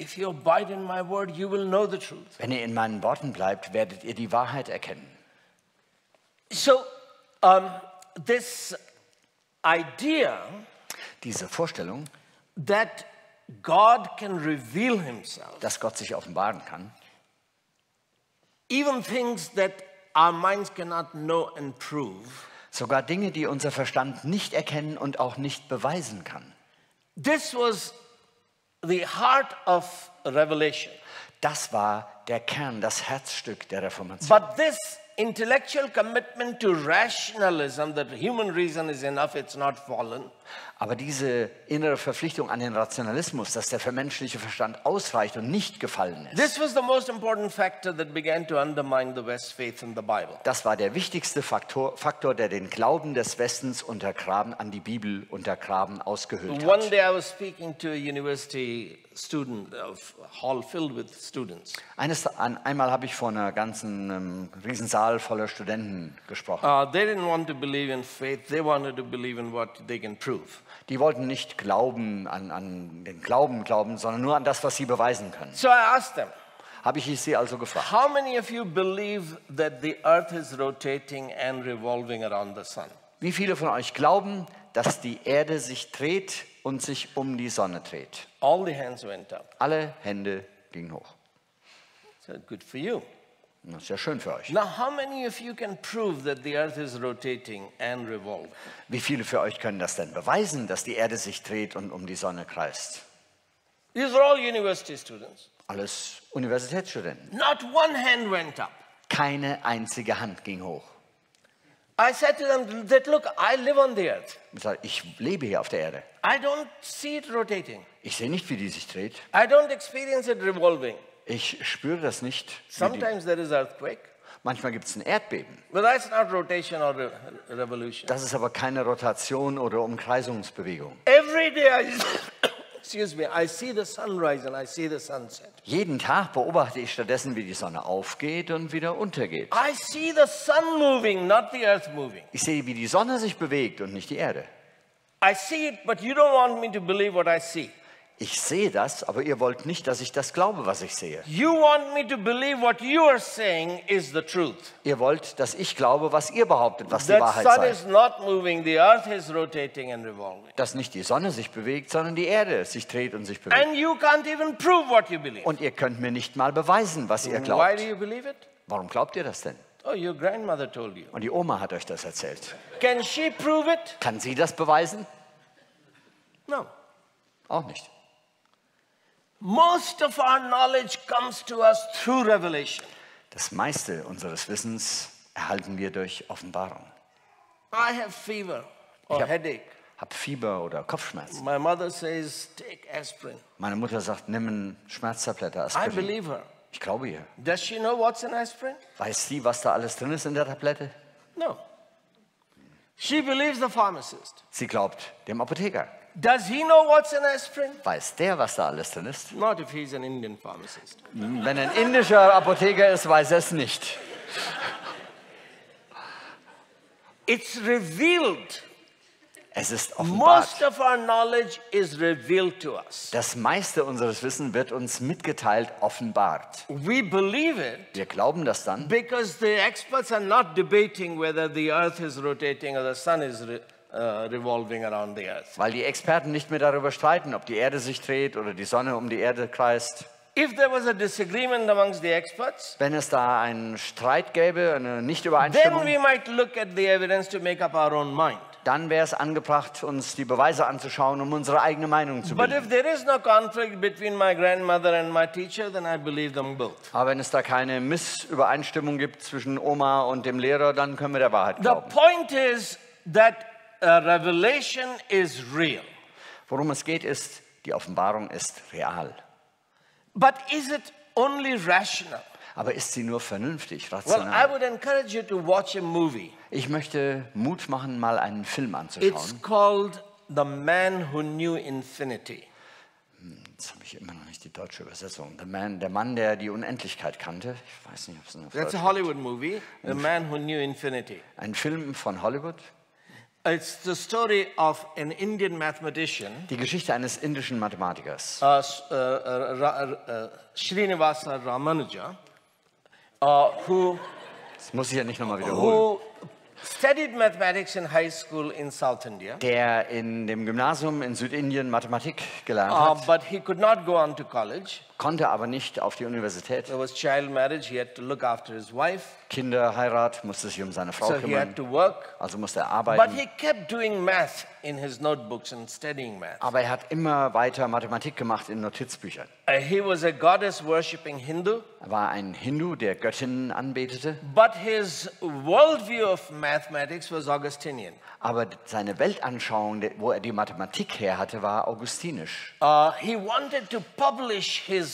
Speaker 4: If you abide in my word, you will know the truth.
Speaker 3: Wenn ihr in meinen Worten bleibt, werdet ihr die Wahrheit erkennen.
Speaker 4: So, this idea
Speaker 3: Diese Vorstellung,
Speaker 4: that God can reveal himself,
Speaker 3: dass Gott sich offenbaren kann,
Speaker 4: even things that our minds cannot know and prove,
Speaker 3: sogar Dinge, die unser Verstand nicht erkennen und auch nicht beweisen kann.
Speaker 4: this was the heart of revelation.
Speaker 3: Das war der Kern, das Herzstück der Reformation.
Speaker 4: But this intellectual commitment to rationalism, that human reason is enough, it's not fallen,
Speaker 3: Aber diese innere Verpflichtung an den Rationalismus, dass der menschliche Verstand ausreicht und nicht gefallen ist,
Speaker 4: this was the most important factor that began to undermine the West's faith in the Bible.
Speaker 3: das war der wichtigste Faktor, der den Glauben des Westens untergraben, an die Bibel untergraben, ausgehöhlt
Speaker 4: One
Speaker 3: hat.
Speaker 4: day I was speaking to a university student, hall filled with students.
Speaker 3: Einmal habe ich vor einer ganzen Riesensaal voller Studenten gesprochen.
Speaker 4: They didn't want to believe in faith, they wanted to believe in what they can prove.
Speaker 3: Die wollten nicht glauben an den Glauben, sondern nur an das, was sie beweisen können.
Speaker 4: So I asked them,
Speaker 3: Habe ich sie also gefragt.
Speaker 4: how many of you believe that the earth is rotating and revolving around the sun?
Speaker 3: Wie viele von euch glauben, dass die Erde sich dreht und sich um die Sonne dreht?
Speaker 4: All the hands went up.
Speaker 3: Alle Hände gingen hoch.
Speaker 4: I said, good for you.
Speaker 3: Das ist ja schön für euch.
Speaker 4: Now, how many of you can prove that the earth is rotating and revolving?
Speaker 3: Wie viele für euch können das denn beweisen, dass die Erde sich dreht und um die Sonne kreist?
Speaker 4: These are all university students.
Speaker 3: Alles Universitätsstudenten.
Speaker 4: Not one hand went up.
Speaker 3: Keine einzige Hand ging hoch.
Speaker 4: I said to them that, look, I live on the earth.
Speaker 3: Ich sage, ich lebe hier auf der Erde.
Speaker 4: I don't see it rotating.
Speaker 3: Ich sehe nicht, wie die sich dreht.
Speaker 4: I don't experience it revolving.
Speaker 3: Ich spüre das nicht.
Speaker 4: Sometimes there is earthquake,
Speaker 3: Manchmal gibt es ein Erdbeben.
Speaker 4: but that's not rotation or revolution.
Speaker 3: Das ist aber keine Rotation oder Umkreisungsbewegung.
Speaker 4: Every day excuse me, I see the sunrise and I see the sunset.
Speaker 3: Jeden Tag beobachte ich stattdessen, wie die Sonne aufgeht und wieder untergeht.
Speaker 4: I see the sun moving, not the earth moving.
Speaker 3: Ich sehe, wie die Sonne sich bewegt und nicht die Erde.
Speaker 4: I see it, but you don't want me to believe what I see.
Speaker 3: Ich sehe das, aber ihr wollt nicht, dass ich das glaube, was ich sehe.
Speaker 4: You want me to believe what you are saying is the truth.
Speaker 3: Ihr wollt, dass ich glaube, was ihr behauptet, was die
Speaker 4: That
Speaker 3: Wahrheit
Speaker 4: sun
Speaker 3: sei.
Speaker 4: is not moving, the earth is rotating and revolving.
Speaker 3: Dass nicht die Sonne sich bewegt, sondern die Erde sich dreht und sich bewegt.
Speaker 4: And you can't even prove what you believe.
Speaker 3: Und ihr könnt mir nicht mal beweisen, was ihr
Speaker 4: Why
Speaker 3: glaubt.
Speaker 4: do you believe it?
Speaker 3: Warum glaubt ihr das denn?
Speaker 4: Oh, your grandmother told you.
Speaker 3: Und die Oma hat euch das erzählt.
Speaker 4: Can she prove it?
Speaker 3: Kann sie das beweisen?
Speaker 4: No.
Speaker 3: Auch nicht.
Speaker 4: Most of our knowledge comes to us through revelation.
Speaker 3: Das meiste unseres Wissens erhalten wir durch Offenbarung.
Speaker 4: I have fever or
Speaker 3: hab-
Speaker 4: headache.
Speaker 3: Hab Fieber oder Kopfschmerzen.
Speaker 4: My mother says, take aspirin.
Speaker 3: Meine Mutter sagt, nimm eine Schmerztablette,
Speaker 4: I
Speaker 3: Aspirin.
Speaker 4: believe her.
Speaker 3: Ich glaube ihr.
Speaker 4: Does she know what's in aspirin?
Speaker 3: Weiß sie, was da alles drin ist in der Tablette?
Speaker 4: No. She believes the pharmacist.
Speaker 3: Sie glaubt dem Apotheker.
Speaker 4: Does he know what's in aspirin?
Speaker 3: Weiß der, was da alles drin ist?
Speaker 4: Not if he's an Indian pharmacist.
Speaker 3: Wenn ein indischer Apotheker ist, weiß er es nicht.
Speaker 4: It's revealed
Speaker 3: Es ist offenbart.
Speaker 4: Most of our knowledge is revealed to us.
Speaker 3: Das meiste unseres Wissens wird uns mitgeteilt, offenbart.
Speaker 4: We believe it
Speaker 3: Wir glauben das dann,
Speaker 4: because the experts are not debating whether the earth is rotating or the sun is revolving around the earth.
Speaker 3: weil die Experten nicht mehr darüber streiten, ob die Erde sich dreht oder die Sonne um die Erde kreist.
Speaker 4: If there was a disagreement amongst the experts,
Speaker 3: Wenn es da einen Streit gäbe, eine
Speaker 4: then
Speaker 3: Nichtübereinstimmung,
Speaker 4: we might look at the evidence to make up our own mind.
Speaker 3: dann wäre es angebracht, uns die Beweise anzuschauen, um unsere eigene Meinung zu
Speaker 4: But
Speaker 3: bilden.
Speaker 4: if there is no conflict between my grandmother and my teacher, then I believe them both.
Speaker 3: Aber wenn es da keine Missübereinstimmung gibt zwischen Oma und dem Lehrer, dann können wir der Wahrheit
Speaker 4: The
Speaker 3: glauben.
Speaker 4: point is that revelation is real.
Speaker 3: Worum es geht, ist, die Offenbarung ist real.
Speaker 4: But is it only rational?
Speaker 3: Aber ist sie nur vernünftig,
Speaker 4: Well, I
Speaker 3: rational?
Speaker 4: would encourage you to watch a movie.
Speaker 3: Ich möchte Mut machen, mal einen Film
Speaker 4: It's
Speaker 3: anzuschauen.
Speaker 4: called The Man Who Knew Infinity.
Speaker 3: Jetzt habe ich immer noch nicht die deutsche Übersetzung. Der Mann, der die Unendlichkeit kannte. Ich weiß nicht, ob es auf
Speaker 4: That's
Speaker 3: Deutsch
Speaker 4: a Hollywood movie, The Man Who Knew Infinity.
Speaker 3: Ein Film von Hollywood.
Speaker 4: It's the story of an Indian mathematician,
Speaker 3: Die Geschichte eines indischen Mathematikers.
Speaker 4: Srinivasa Ramanuja, who
Speaker 3: Das muss ich ja nicht nochmal wiederholen.
Speaker 4: who studied mathematics in high school in South India,
Speaker 3: Der in dem Gymnasium in Südindien Mathematik gelernt hat,
Speaker 4: but he could not go on to college.
Speaker 3: konnte aber nicht auf die Universität.
Speaker 4: There was child marriage. He had to look after his wife,
Speaker 3: Kinderheirat, musste sich um seine Frau
Speaker 4: so he
Speaker 3: kümmern,
Speaker 4: had to work.
Speaker 3: also musste er
Speaker 4: But
Speaker 3: arbeiten.
Speaker 4: he kept doing math in his notebooks and studying math.
Speaker 3: Aber er hat immer weiter Mathematik gemacht in Notizbüchern.
Speaker 4: He was a goddess-worshipping Hindu,
Speaker 3: Er war ein Hindu, der Göttinnen anbetete,
Speaker 4: but his worldview of mathematics was Augustinian.
Speaker 3: aber seine Weltanschauung, wo er die Mathematik her hatte, war augustinisch.
Speaker 4: He wanted to publish his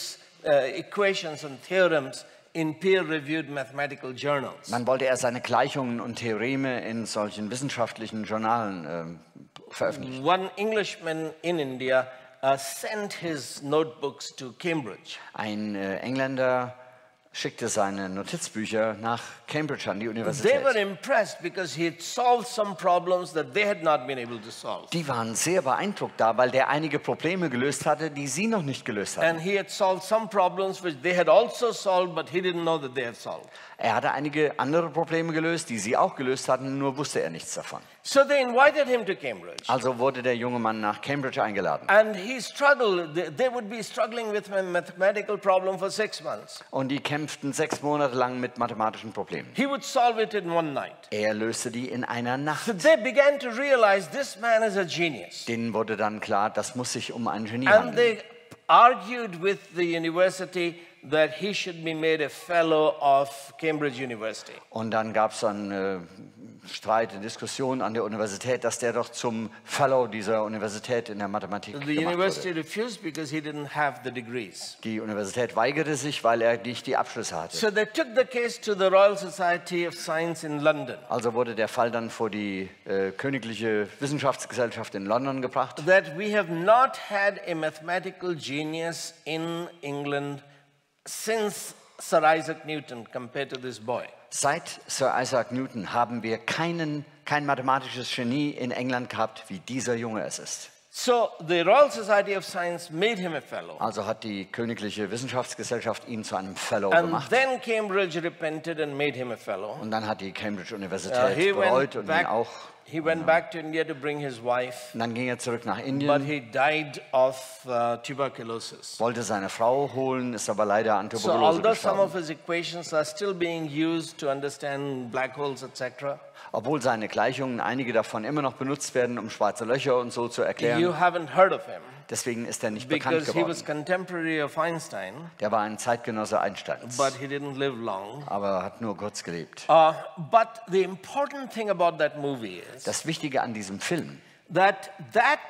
Speaker 4: equations and theorems in peer-reviewed mathematical journals.
Speaker 3: Dann wollte er seine Gleichungen und Theoreme in solchen wissenschaftlichen Journalen veröffentlichen.
Speaker 4: One Englishman in India sent his notebooks to Cambridge.
Speaker 3: Ein Engländer schickte seine Notizbücher nach Cambridge an die
Speaker 4: They were
Speaker 3: Universität.
Speaker 4: impressed because he had solved some problems that they had not been able to solve.
Speaker 3: Die waren sehr beeindruckt da, weil der einige Probleme gelöst hatte, die sie noch nicht gelöst hatten.
Speaker 4: And he had solved some problems which they had also solved, but he didn't know that they had solved.
Speaker 3: Er hatte einige andere Probleme gelöst, die sie auch gelöst hatten, nur wusste er nichts davon.
Speaker 4: So they invited him to Cambridge.
Speaker 3: Also wurde der junge Mann nach Cambridge eingeladen.
Speaker 4: And he struggled. They would be struggling with a mathematical problem for 6 months.
Speaker 3: Und die kämpften 6 Monate lang mit mathematischen Problemen.
Speaker 4: He would solve it in one night.
Speaker 3: Er löste die in einer
Speaker 4: So
Speaker 3: Nacht.
Speaker 4: they began to realize this man is a genius.
Speaker 3: Denen wurde dann klar, das muss sich um einen Genie
Speaker 4: And
Speaker 3: handeln.
Speaker 4: they argued with the university that he should be made a fellow of Cambridge University.
Speaker 3: Und dann gab es einen Streit, eine Diskussion an der Universität, dass der doch zum Fellow dieser Universität in der Mathematik
Speaker 4: The
Speaker 3: gemacht
Speaker 4: university
Speaker 3: wurde.
Speaker 4: refused because he didn't have the degrees.
Speaker 3: Die Universität weigerte sich, weil er nicht die Abschlüsse hatte.
Speaker 4: So they took the case to the Royal Society of Science in London,
Speaker 3: Also wurde der Fall dann vor die Königliche Wissenschaftsgesellschaft in London gebracht.
Speaker 4: that we have not had a mathematical genius in England since Sir Isaac Newton compared to this boy.
Speaker 3: Seit Sir Isaac Newton haben wir kein mathematisches Genie in England gehabt, wie dieser Junge es ist.
Speaker 4: So the Royal Society of Science made him a fellow.
Speaker 3: Also hat die Königliche Wissenschaftsgesellschaft ihn zu einem Fellow
Speaker 4: And
Speaker 3: gemacht.
Speaker 4: then Cambridge repented and made him a fellow.
Speaker 3: Und dann hat die Cambridge Universität
Speaker 4: He
Speaker 3: bereut und ihn auch.
Speaker 4: went back to India to bring his wife,
Speaker 3: Und dann ging er zurück nach
Speaker 4: but
Speaker 3: Indien,
Speaker 4: he died of tuberculosis.
Speaker 3: wollte seine Frau holen, ist aber leider an
Speaker 4: So
Speaker 3: Tuberkulose
Speaker 4: although some of
Speaker 3: gestorben.
Speaker 4: his equations are still being used to understand black holes, etc.,
Speaker 3: Obwohl seine Gleichungen, einige davon immer noch benutzt werden, um schwarze Löcher und so zu
Speaker 4: you
Speaker 3: erklären.
Speaker 4: haven't heard of him
Speaker 3: Deswegen ist er nicht bekannt
Speaker 4: because he was
Speaker 3: geworden.
Speaker 4: contemporary of Einstein,
Speaker 3: Der war ein Zeitgenosse Einsteins,
Speaker 4: but he didn't live long.
Speaker 3: aber hat nur kurz gelebt.
Speaker 4: But the important thing about that movie is
Speaker 3: Das Wichtige an diesem Film
Speaker 4: that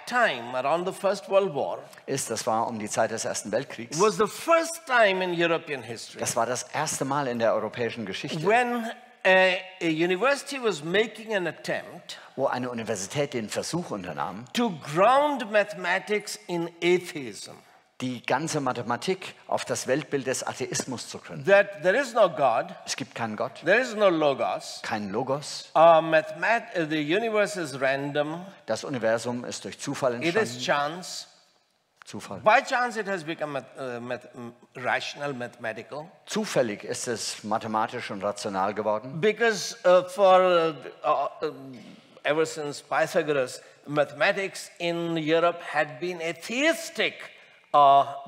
Speaker 4: time around the First World War
Speaker 3: ist, das war um die Zeit des Ersten Weltkriegs.
Speaker 4: was the first time in European history
Speaker 3: Das war das erste Mal in der europäischen Geschichte,
Speaker 4: when a university was making an attempt
Speaker 3: wo eine Universität den Versuch unternahm,
Speaker 4: to ground mathematics in atheism.
Speaker 3: die ganze Mathematik auf das Weltbild des Atheismus zu gründen.
Speaker 4: That there is no God,
Speaker 3: Es gibt keinen Gott,
Speaker 4: there is no logos,
Speaker 3: keinen Logos.
Speaker 4: the universe is random,
Speaker 3: Das Universum ist durch Zufall
Speaker 4: it is
Speaker 3: entstanden.
Speaker 4: chance.
Speaker 3: Zufall.
Speaker 4: By chance it has become rational, mathematical.
Speaker 3: Zufällig ist es mathematisch und rational geworden.
Speaker 4: Because ever since Pythagoras, mathematics in Europe had been atheistic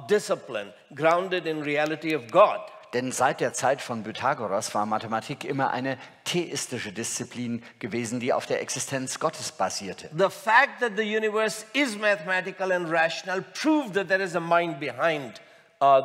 Speaker 4: discipline, grounded in reality of God.
Speaker 3: Denn seit der Zeit von Pythagoras war Mathematik immer eine theistische Disziplin gewesen, die auf der Existenz Gottes basierte.
Speaker 4: The fact that the universe is mathematical and rational proved that there is a mind behind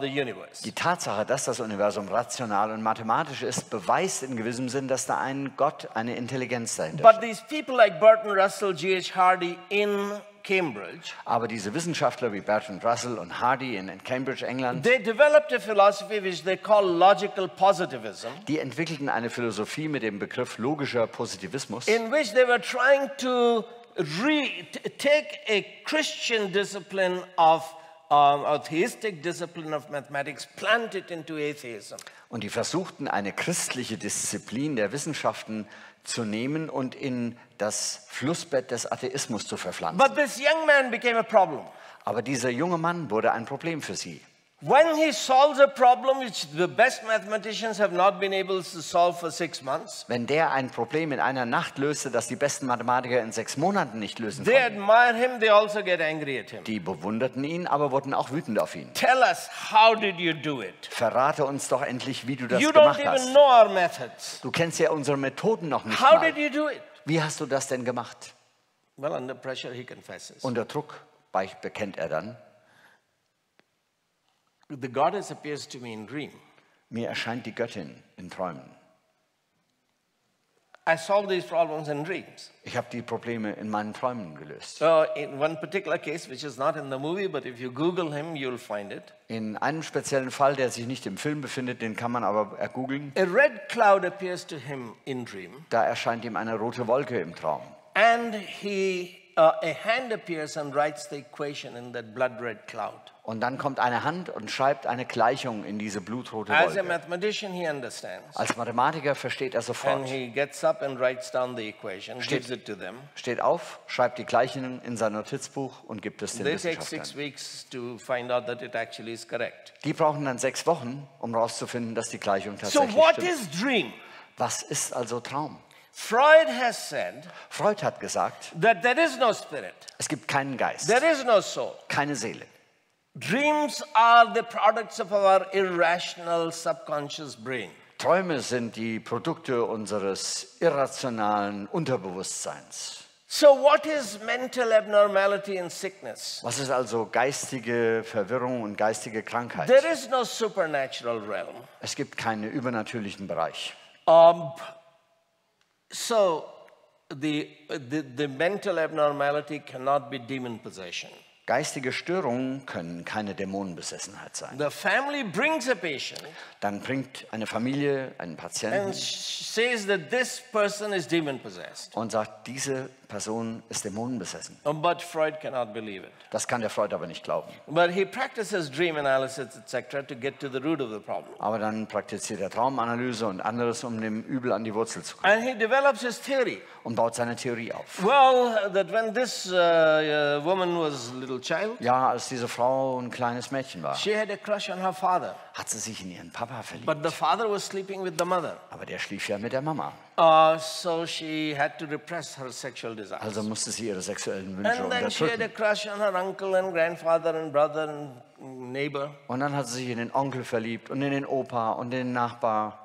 Speaker 4: the universe.
Speaker 3: Die Tatsache, dass das Universum rational und mathematisch ist, beweist in gewissem Sinn, dass da ein Gott, eine Intelligenz dahinter
Speaker 4: But
Speaker 3: steht.
Speaker 4: these people like Bertrand Russell, G.H. Hardy in Cambridge,
Speaker 3: Aber diese Wissenschaftler wie Bertrand Russell und Hardy in Cambridge, England,
Speaker 4: they developed a philosophy which they call logical positivism,
Speaker 3: die entwickelten eine Philosophie mit dem Begriff logischer Positivismus,
Speaker 4: in which they were trying to take a Christian discipline of a theistic discipline of mathematics, plant it into atheism.
Speaker 3: und die versuchten, eine christliche Disziplin der Wissenschaften zu nehmen und in das Flussbett des Atheismus zu verpflanzen.
Speaker 4: But this young man became a problem.
Speaker 3: Aber dieser junge Mann wurde ein Problem für sie.
Speaker 4: When he solves a problem which the best mathematicians have not been able to solve for 6 months,
Speaker 3: Wenn der ein Problem in einer Nacht löste, das die besten Mathematiker in 6 Monaten nicht lösen
Speaker 4: they
Speaker 3: konnten,
Speaker 4: admire him, they also get angry at him.
Speaker 3: die bewunderten ihn, aber wurden auch wütend auf ihn.
Speaker 4: Tell us, how did you do it?
Speaker 3: Verrate uns doch endlich, wie du das
Speaker 4: You don't
Speaker 3: gemacht
Speaker 4: even
Speaker 3: hast.
Speaker 4: know our methods.
Speaker 3: Du kennst ja unsere Methoden noch nicht
Speaker 4: How
Speaker 3: mal.
Speaker 4: did you do it?
Speaker 3: Wie hast du das denn gemacht?
Speaker 4: Well, under pressure he confesses.
Speaker 3: Unter Druck bekennt er dann,
Speaker 4: The goddess appears to me in dream.
Speaker 3: mir erscheint die Göttin in Träumen.
Speaker 4: I solve these problems in dreams.
Speaker 3: Ich habe die Probleme in meinen Träumen gelöst.
Speaker 4: So in one particular case, which is not in the movie, but if you Google him, you'll find it.
Speaker 3: In einem speziellen Fall, der sich nicht im Film befindet, den kann man aber ergoogeln,
Speaker 4: A red cloud appears to him in dream,
Speaker 3: da erscheint ihm eine rote Wolke im Traum.
Speaker 4: and a hand appears and writes the equation in that blood red cloud.
Speaker 3: Und dann kommt eine Hand und schreibt eine Gleichung in diese blutrote
Speaker 4: As a
Speaker 3: Wolke.
Speaker 4: mathematician, he understands,
Speaker 3: Als Mathematiker versteht er
Speaker 4: and
Speaker 3: sofort.
Speaker 4: he gets up and writes down the equation, gives it to them.
Speaker 3: Steht auf, schreibt die Gleichungen in sein Notizbuch und gibt es den
Speaker 4: They take 6
Speaker 3: Wissenschaftlern.
Speaker 4: weeks to find out that it actually is correct.
Speaker 3: Die brauchen dann 6 Wochen, um herauszufinden, dass die Gleichung
Speaker 4: So
Speaker 3: tatsächlich
Speaker 4: what
Speaker 3: stimmt.
Speaker 4: is dream?
Speaker 3: Was ist also Traum?
Speaker 4: Freud has said
Speaker 3: Freud hat gesagt,
Speaker 4: that there is no spirit,
Speaker 3: es gibt keinen Geist,
Speaker 4: there is no soul.
Speaker 3: keine Seele.
Speaker 4: Dreams are the products of our irrational subconscious brain.
Speaker 3: Träume sind die Produkte unseres irrationalen Unterbewusstseins.
Speaker 4: So what is mental abnormality and sickness?
Speaker 3: Was ist also geistige Verwirrung und geistige Krankheit?
Speaker 4: There is no supernatural realm.
Speaker 3: Es gibt keinen übernatürlichen Bereich.
Speaker 4: So the mental abnormality cannot be demon possession.
Speaker 3: Geistige Störungen können keine Dämonenbesessenheit sein.
Speaker 4: The family brings a patient
Speaker 3: Dann bringt eine Familie einen
Speaker 4: and
Speaker 3: Patienten
Speaker 4: says that this person is demon possessed.
Speaker 3: und sagt, diese Person ist dämonenbesessen.
Speaker 4: But Freud cannot believe it.
Speaker 3: Das kann der Freud aber nicht glauben.
Speaker 4: But he practices dream analysis, etc., to get to the root of the problem.
Speaker 3: Aber dann praktiziert er Traumanalyse und anderes, um dem Übel an die Wurzel zu kommen
Speaker 4: And he develops his theory.
Speaker 3: und baut seine Theorie auf.
Speaker 4: Well, that when this woman was a little child,
Speaker 3: Ja, als diese Frau ein kleines Mädchen war,
Speaker 4: she had a crush on her father.
Speaker 3: hat sie sich in ihren Papa
Speaker 4: But the
Speaker 3: verliebt.
Speaker 4: father was sleeping with the mother.
Speaker 3: Aber der schlief ja mit der Mama.
Speaker 4: So she had to repress her sexual desires.
Speaker 3: Also musste sie ihre sexuellen Wünsche
Speaker 4: And then she had a
Speaker 3: unterdrücken.
Speaker 4: crush on her uncle and grandfather and brother and neighbor.
Speaker 3: Und dann hat sie sich in den Onkel verliebt und in den Opa und den Nachbar.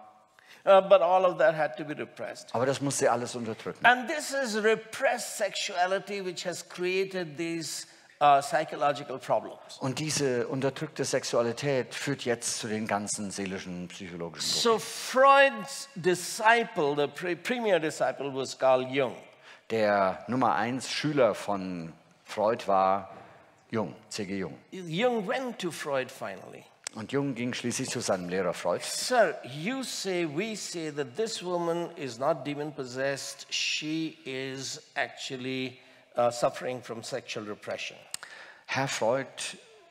Speaker 4: But all of that had to be repressed.
Speaker 3: Aber das musste sie alles unterdrücken.
Speaker 4: And this is repressed sexuality which has created these psychological problems.
Speaker 3: Und diese unterdrückte Sexualität führt jetzt zu den ganzen seelischen, psychologischen Problemen.
Speaker 4: So Freud's disciple, the premier disciple, was Carl Jung.
Speaker 3: Der Nummer 1 Schüler von Freud war Jung, C.G. Jung.
Speaker 4: Jung went to Freud finally.
Speaker 3: Und Jung ging schließlich zu seinem Lehrer Freud.
Speaker 4: Sir, we say that this woman is not demon possessed. She is actually suffering from sexual repression.
Speaker 3: Herr Freud,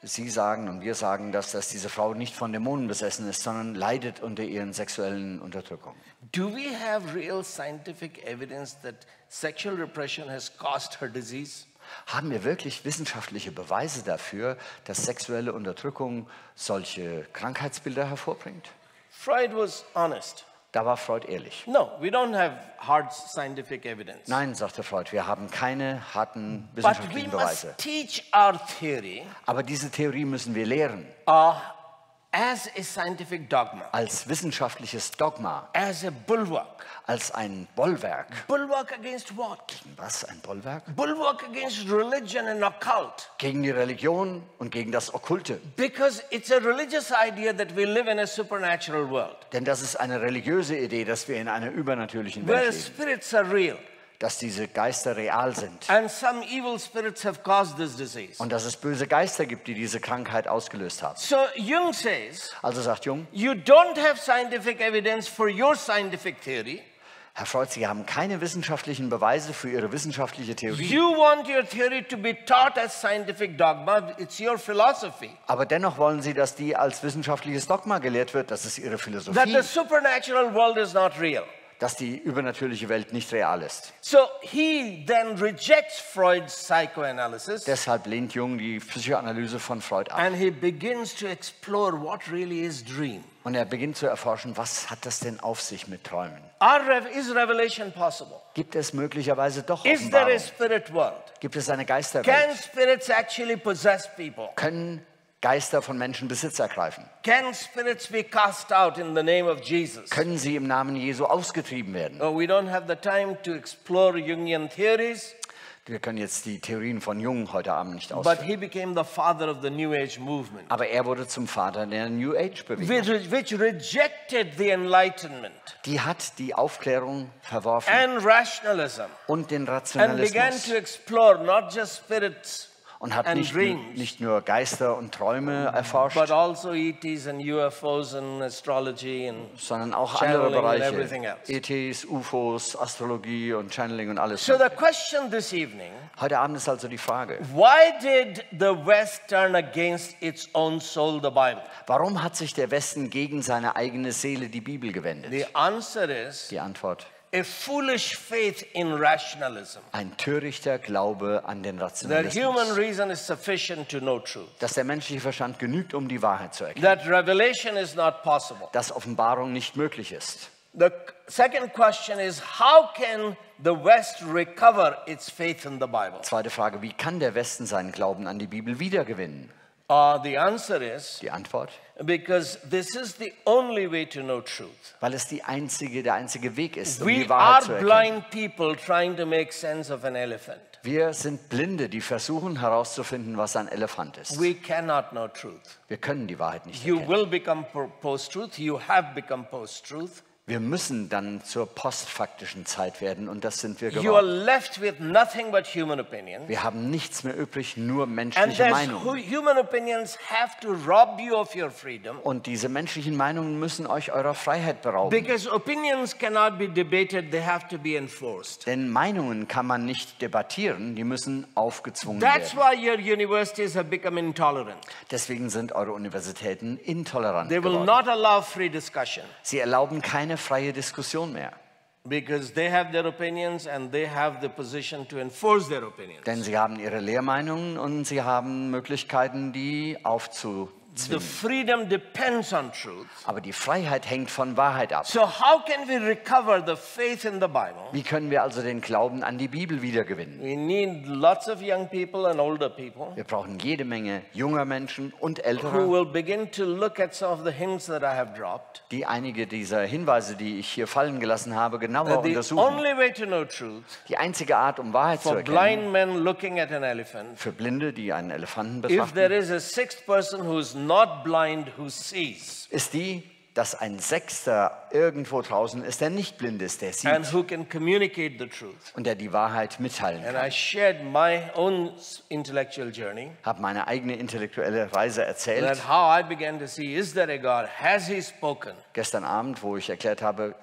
Speaker 3: Sie sagen und wir sagen, dass diese Frau nicht von Dämonen besessen ist, sondern leidet unter ihren sexuellen Unterdrückungen.
Speaker 4: Do we have real scientific evidence that sexual repression has caused her disease?
Speaker 3: Haben wir wirklich wissenschaftliche Beweise dafür, dass sexuelle Unterdrückung solche Krankheitsbilder hervorbringt?
Speaker 4: Freud was honest.
Speaker 3: Da war Freud ehrlich.
Speaker 4: No, we don't have hard scientific evidence.
Speaker 3: Nein, sagte Freud, wir haben keine harten
Speaker 4: But we
Speaker 3: wissenschaftlichen Beweise.
Speaker 4: must teach our theory
Speaker 3: Aber diese Theorie müssen wir lehren.
Speaker 4: As a scientific dogma,
Speaker 3: Als wissenschaftliches Dogma,
Speaker 4: as a bulwark.
Speaker 3: als ein Bollwerk.
Speaker 4: Bulwark against what?
Speaker 3: Was, ein Bollwerk?
Speaker 4: Bulwark against religion and occult.
Speaker 3: Gegen die Religion und gegen das Okkulte.
Speaker 4: Because it's a religious idea that we live in a supernatural world.
Speaker 3: Denn das ist eine religiöse Idee, dass wir in einer übernatürlichen
Speaker 4: Where
Speaker 3: Welt leben.
Speaker 4: spirits are real.
Speaker 3: Dass diese Geister real sind.
Speaker 4: And some evil spirits have caused this disease.
Speaker 3: Und dass es böse Geister gibt, die diese Krankheit ausgelöst haben.
Speaker 4: So Jung says,
Speaker 3: Also sagt Jung,
Speaker 4: you don't have scientific evidence for your scientific theory.
Speaker 3: Herr Freud, Sie haben keine wissenschaftlichen Beweise für Ihre wissenschaftliche Theorie.
Speaker 4: You want your theory to be taught as scientific dogma. It's your philosophy.
Speaker 3: Aber dennoch wollen Sie, dass die als wissenschaftliches Dogma gelehrt wird. Das ist Ihre
Speaker 4: That
Speaker 3: Philosophie,
Speaker 4: the supernatural world is not real.
Speaker 3: dass die übernatürliche Welt nicht real ist.
Speaker 4: So he then rejects Freud's psychoanalysis
Speaker 3: Deshalb lehnt Jung die Psychoanalyse von Freud ab.
Speaker 4: and he begins to explore what really is dream.
Speaker 3: Und er beginnt zu erforschen, was hat das denn auf sich mit Träumen?
Speaker 4: Is revelation possible?
Speaker 3: Gibt es möglicherweise doch
Speaker 4: Is there a
Speaker 3: Offenbarung?
Speaker 4: spirit world?
Speaker 3: Gibt es eine
Speaker 4: Can
Speaker 3: Geisterwelt?
Speaker 4: spirits actually possess people?
Speaker 3: Können Geister von Menschen Besitz ergreifen?
Speaker 4: Can spirits be cast out in the name of Jesus?
Speaker 3: Können sie im Namen Jesu ausgetrieben werden?
Speaker 4: Oh, we don't have the time to explore Jungian theories,
Speaker 3: Wir können jetzt die Theorien von Jung heute Abend nicht
Speaker 4: but
Speaker 3: ausführen.
Speaker 4: he became the father of the New Age movement,
Speaker 3: Aber er wurde zum Vater der New Age Bewegung.
Speaker 4: which rejected the Enlightenment
Speaker 3: Die hat die Aufklärung verworfen
Speaker 4: and rationalism
Speaker 3: und den
Speaker 4: and began
Speaker 3: Rationalismus
Speaker 4: to explore not just spirits
Speaker 3: und hat
Speaker 4: and
Speaker 3: nicht
Speaker 4: dreams,
Speaker 3: nur Geister und Träume erforscht,
Speaker 4: but also ETs and UFOs and astrology and
Speaker 3: sondern auch andere
Speaker 4: channeling and everything
Speaker 3: Bereiche.
Speaker 4: else.
Speaker 3: ETs, UFOs, Astrologie und Channeling und alles.
Speaker 4: So the question this evening,
Speaker 3: Heute Abend ist also die Frage,
Speaker 4: why did the West turn against its own soul, the Bible?
Speaker 3: warum hat sich der Westen gegen seine eigene Seele, die Bibel, gewendet?
Speaker 4: The answer is
Speaker 3: Die Antwort,
Speaker 4: a foolish faith in rationalism.
Speaker 3: ein törichter Glaube an den
Speaker 4: That human
Speaker 3: Rationalismus.
Speaker 4: reason is sufficient to know truth.
Speaker 3: Dass der menschliche Verstand genügt, um die Wahrheit zu erkennen.
Speaker 4: That revelation is not possible.
Speaker 3: Dass Offenbarung nicht möglich ist.
Speaker 4: The second question is, how can the West recover its faith in the Bible?
Speaker 3: Zweite Frage, wie kann der Westen seinen Glauben an die Bibel wiedergewinnen?
Speaker 4: The answer is,
Speaker 3: Die Antwort,
Speaker 4: because this is the only way to know truth.
Speaker 3: weil es der einzige Weg ist, um
Speaker 4: We
Speaker 3: die Wahrheit zu
Speaker 4: are
Speaker 3: erkennen.
Speaker 4: blind people trying to make sense of an elephant.
Speaker 3: Wir sind Blinde, die versuchen herauszufinden, was ein Elefant ist.
Speaker 4: We cannot know truth.
Speaker 3: Wir können die Wahrheit nicht
Speaker 4: You
Speaker 3: erkennen.
Speaker 4: will become post-truth. You have become post-truth.
Speaker 3: Wir müssen dann zur postfaktischen Zeit werden und das sind wir
Speaker 4: You are
Speaker 3: geworden.
Speaker 4: left with nothing but human opinions.
Speaker 3: Wir haben nichts mehr übrig, nur
Speaker 4: And
Speaker 3: menschliche Meinungen.
Speaker 4: human opinions have to rob you of your freedom.
Speaker 3: Und diese menschlichen Meinungen müssen euch eurer Freiheit berauben.
Speaker 4: Because opinions cannot be debated, they have to be enforced.
Speaker 3: Denn Meinungen kann man nicht debattieren, die müssen aufgezwungen
Speaker 4: That's
Speaker 3: werden.
Speaker 4: why your universities have become intolerant.
Speaker 3: Deswegen sind eure Universitäten intolerant
Speaker 4: They will
Speaker 3: geworden.
Speaker 4: not allow free discussion
Speaker 3: Sie erlauben keine freie Diskussion mehr.
Speaker 4: because they have their opinions and they have the position to enforce their opinions.
Speaker 3: Denn sie haben ihre Lehrmeinungen und sie haben Möglichkeiten, die
Speaker 4: The
Speaker 3: aufzuzwingen.
Speaker 4: freedom depends on truth.
Speaker 3: Aber die Freiheit hängt von Wahrheit ab.
Speaker 4: So how can we recover the faith in the Bible?
Speaker 3: Wie können wir also den Glauben an die Bibel wiedergewinnen?
Speaker 4: We need lots of young people and older people
Speaker 3: Wir brauchen jede Menge junger Menschen und
Speaker 4: who
Speaker 3: älterer,
Speaker 4: will begin to look at some of the hints that I have dropped.
Speaker 3: die einige dieser Hinweise, die ich hier fallen gelassen habe, genauer
Speaker 4: That the
Speaker 3: untersuchen.
Speaker 4: only way to know truth
Speaker 3: Die einzige Art, um Wahrheit zu
Speaker 4: for
Speaker 3: erkennen,
Speaker 4: blind men looking at an elephant,
Speaker 3: für Blinde, die einen Elefanten
Speaker 4: if there
Speaker 3: betrachten,
Speaker 4: is a sixth person who is not blind who sees
Speaker 3: ist die, dass ein Sechster irgendwo draußen ist, der nicht blind ist, der
Speaker 4: and
Speaker 3: sieht
Speaker 4: who can communicate the truth.
Speaker 3: und der die Wahrheit mitteilen
Speaker 4: And
Speaker 3: kann.
Speaker 4: I shared my own intellectual journey,
Speaker 3: Habe meine eigene intellektuelle Reise erzählt.
Speaker 4: that how I began to see, is there a God? Has He spoken?
Speaker 3: Gestern Abend, wo ich erklärt habe,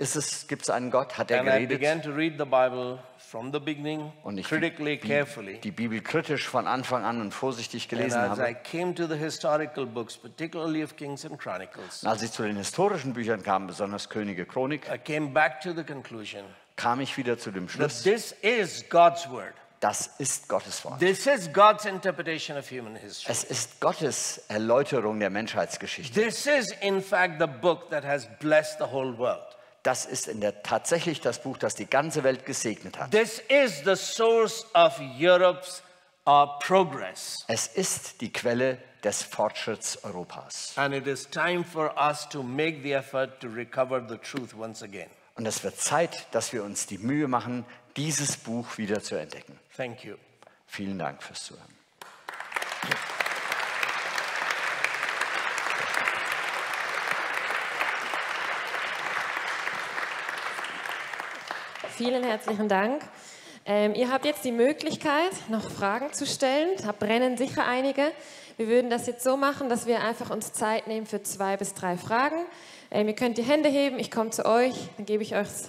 Speaker 3: gibt es einen Gott? Hat er
Speaker 4: And I
Speaker 3: geredet?
Speaker 4: began to read the Bible from the beginning,
Speaker 3: und ich
Speaker 4: critically, carefully.
Speaker 3: die Bibel kritisch von Anfang an und vorsichtig
Speaker 4: And
Speaker 3: gelesen
Speaker 4: as I
Speaker 3: habe.
Speaker 4: came to the historical books, particularly of Kings and Chronicles,
Speaker 3: Und als ich zu den historischen Büchern kam, besonders Könige Chronik,
Speaker 4: I came back to the conclusion
Speaker 3: kam ich wieder zu dem
Speaker 4: that
Speaker 3: Schluss,
Speaker 4: this is God's word.
Speaker 3: das ist Gottes Wort.
Speaker 4: This is God's interpretation of human history.
Speaker 3: Es ist Gottes Erläuterung der Menschheitsgeschichte.
Speaker 4: This is, in fact, the book that has blessed the whole world.
Speaker 3: Das ist tatsächlich das Buch, das die ganze Welt gesegnet hat.
Speaker 4: This is the source of Europe's progress.
Speaker 3: Es ist die Quelle des Fortschritts Europas.
Speaker 4: And it is time for us to make the effort to recover the truth once again.
Speaker 3: Und es wird Zeit, dass wir uns die Mühe machen, dieses Buch wieder zu entdecken.
Speaker 4: Thank you.
Speaker 3: Vielen Dank fürs Zuhören.
Speaker 2: Vielen herzlichen Dank. Ihr habt jetzt die Möglichkeit, noch Fragen zu stellen. Da brennen sicher einige. Wir würden das jetzt so machen, dass wir einfach uns Zeit nehmen für 2 bis 3 Fragen. Ihr könnt die Hände heben, ich komme zu euch, dann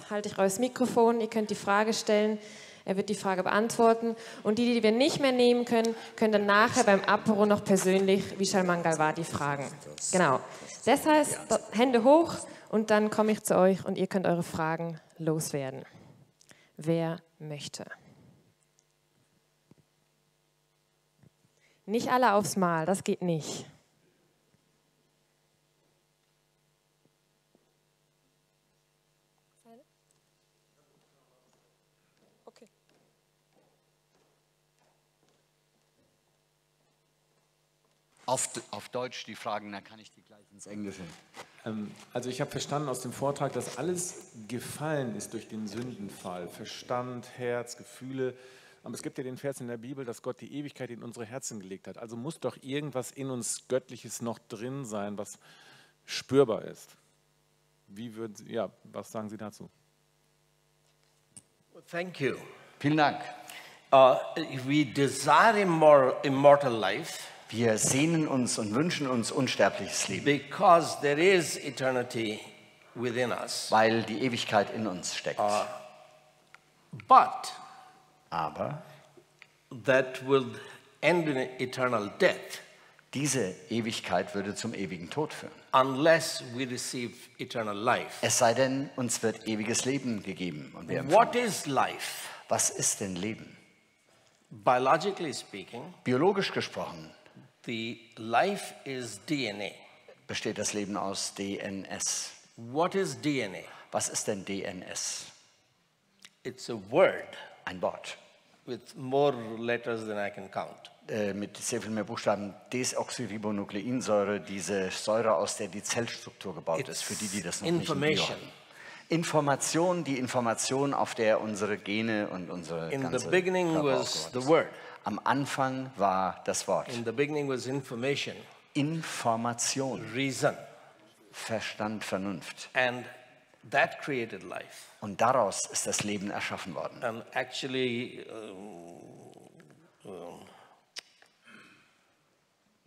Speaker 2: halte ich euch das Mikrofon, ihr könnt die Frage stellen, er wird die Frage beantworten. Und die wir nicht mehr nehmen können, können dann nachher beim Apero noch persönlich Vishal Mangalwadi fragen. Genau. Das heißt, Hände hoch und dann komme ich zu euch und ihr könnt eure Fragen loswerden. Wer möchte? Nicht alle aufs Mal, das geht nicht. Okay.
Speaker 3: Auf Deutsch die Fragen, dann kann ich die gleich ins Englische.
Speaker 5: Also ich habe verstanden aus dem Vortrag, dass alles gefallen ist durch den Sündenfall. Verstand, Herz, Gefühle. Aber es gibt ja den Vers in der Bibel, dass Gott die Ewigkeit in unsere Herzen gelegt hat. Also muss doch irgendwas in uns Göttliches noch drin sein, was spürbar ist. Was sagen Sie dazu?
Speaker 4: Thank you.
Speaker 3: Vielen Dank.
Speaker 4: We desire immortal life.
Speaker 3: Wir sehnen uns und wünschen uns unsterbliches Leben,
Speaker 4: Because there is eternity within us.
Speaker 3: weil die Ewigkeit in uns steckt.
Speaker 4: But
Speaker 3: Aber
Speaker 4: that will end in eternal death
Speaker 3: diese Ewigkeit würde zum ewigen Tod führen.
Speaker 4: unless we receive eternal life.
Speaker 3: Es sei denn, uns wird ewiges Leben gegeben. Und wir
Speaker 4: What
Speaker 3: empfangen.
Speaker 4: is life?
Speaker 3: Was ist denn Leben?
Speaker 4: Biologically speaking,
Speaker 3: Biologisch gesprochen
Speaker 4: the life is DNA.
Speaker 3: besteht das Leben aus DNS.
Speaker 4: What is DNA?
Speaker 3: Was ist denn DNS?
Speaker 4: It's a word
Speaker 3: Ein Wort.
Speaker 4: with more letters than I can count.
Speaker 3: Mit sehr viel mehr Buchstaben. Desoxyribonukleinsäure, diese Säure, aus der die Zellstruktur gebaut ist, für die das noch nicht im Bio
Speaker 4: Information.
Speaker 3: haben. Information, die Information, auf der unsere Gene und unsere
Speaker 4: In
Speaker 3: ganze
Speaker 4: the beginning
Speaker 3: Körper
Speaker 4: was
Speaker 3: aufgebaut
Speaker 4: the
Speaker 3: ist.
Speaker 4: word.
Speaker 3: Am Anfang war das Wort.
Speaker 4: In the beginning was information,
Speaker 3: Information,
Speaker 4: reason,
Speaker 3: Verstand, Vernunft.
Speaker 4: and that created life.
Speaker 3: Und daraus ist das Leben erschaffen worden.
Speaker 4: And actually,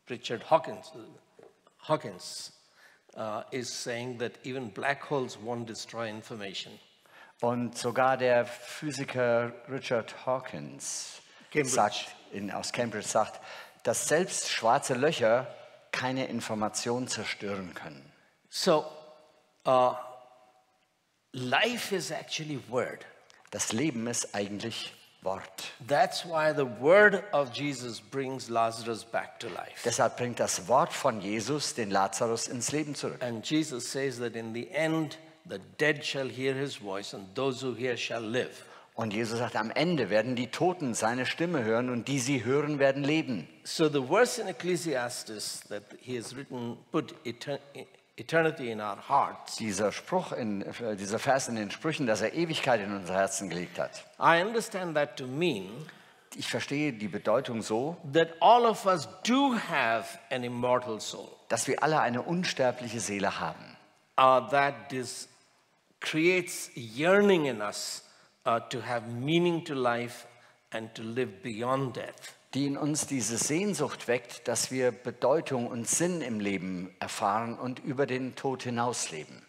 Speaker 4: Richard Hawkins is saying that even black holes won't destroy information.
Speaker 3: Und sogar der Physiker Richard Hawkins aus Cambridge sagt, dass selbst schwarze Löcher keine Information zerstören können.
Speaker 4: So, life is actually word.
Speaker 3: Das Leben ist eigentlich Wort.
Speaker 4: That's why the word of Jesus brings Lazarus back to life.
Speaker 3: Deshalb bringt das Wort von Jesus den Lazarus ins Leben zurück.
Speaker 4: And Jesus says that in the end, the dead shall hear his voice, and those who hear shall live.
Speaker 3: Und Jesus sagt, am Ende werden die Toten seine Stimme hören und die sie hören, werden leben.
Speaker 4: So the verse in Ecclesiastes that he has written, put eternity in our hearts.
Speaker 3: Dieser Vers in den Sprüchen, dass er Ewigkeit in unser Herzen gelegt hat.
Speaker 4: I understand that to mean
Speaker 3: Ich verstehe die Bedeutung so,
Speaker 4: that all of us do have an immortal soul
Speaker 3: dass wir alle eine unsterbliche Seele haben,
Speaker 4: that creates yearning in us to have meaning to life and to live beyond death.
Speaker 3: die in uns diese Sehnsucht weckt, dass wir Bedeutung und Sinn im Leben erfahren und über den Tod hinaus leben.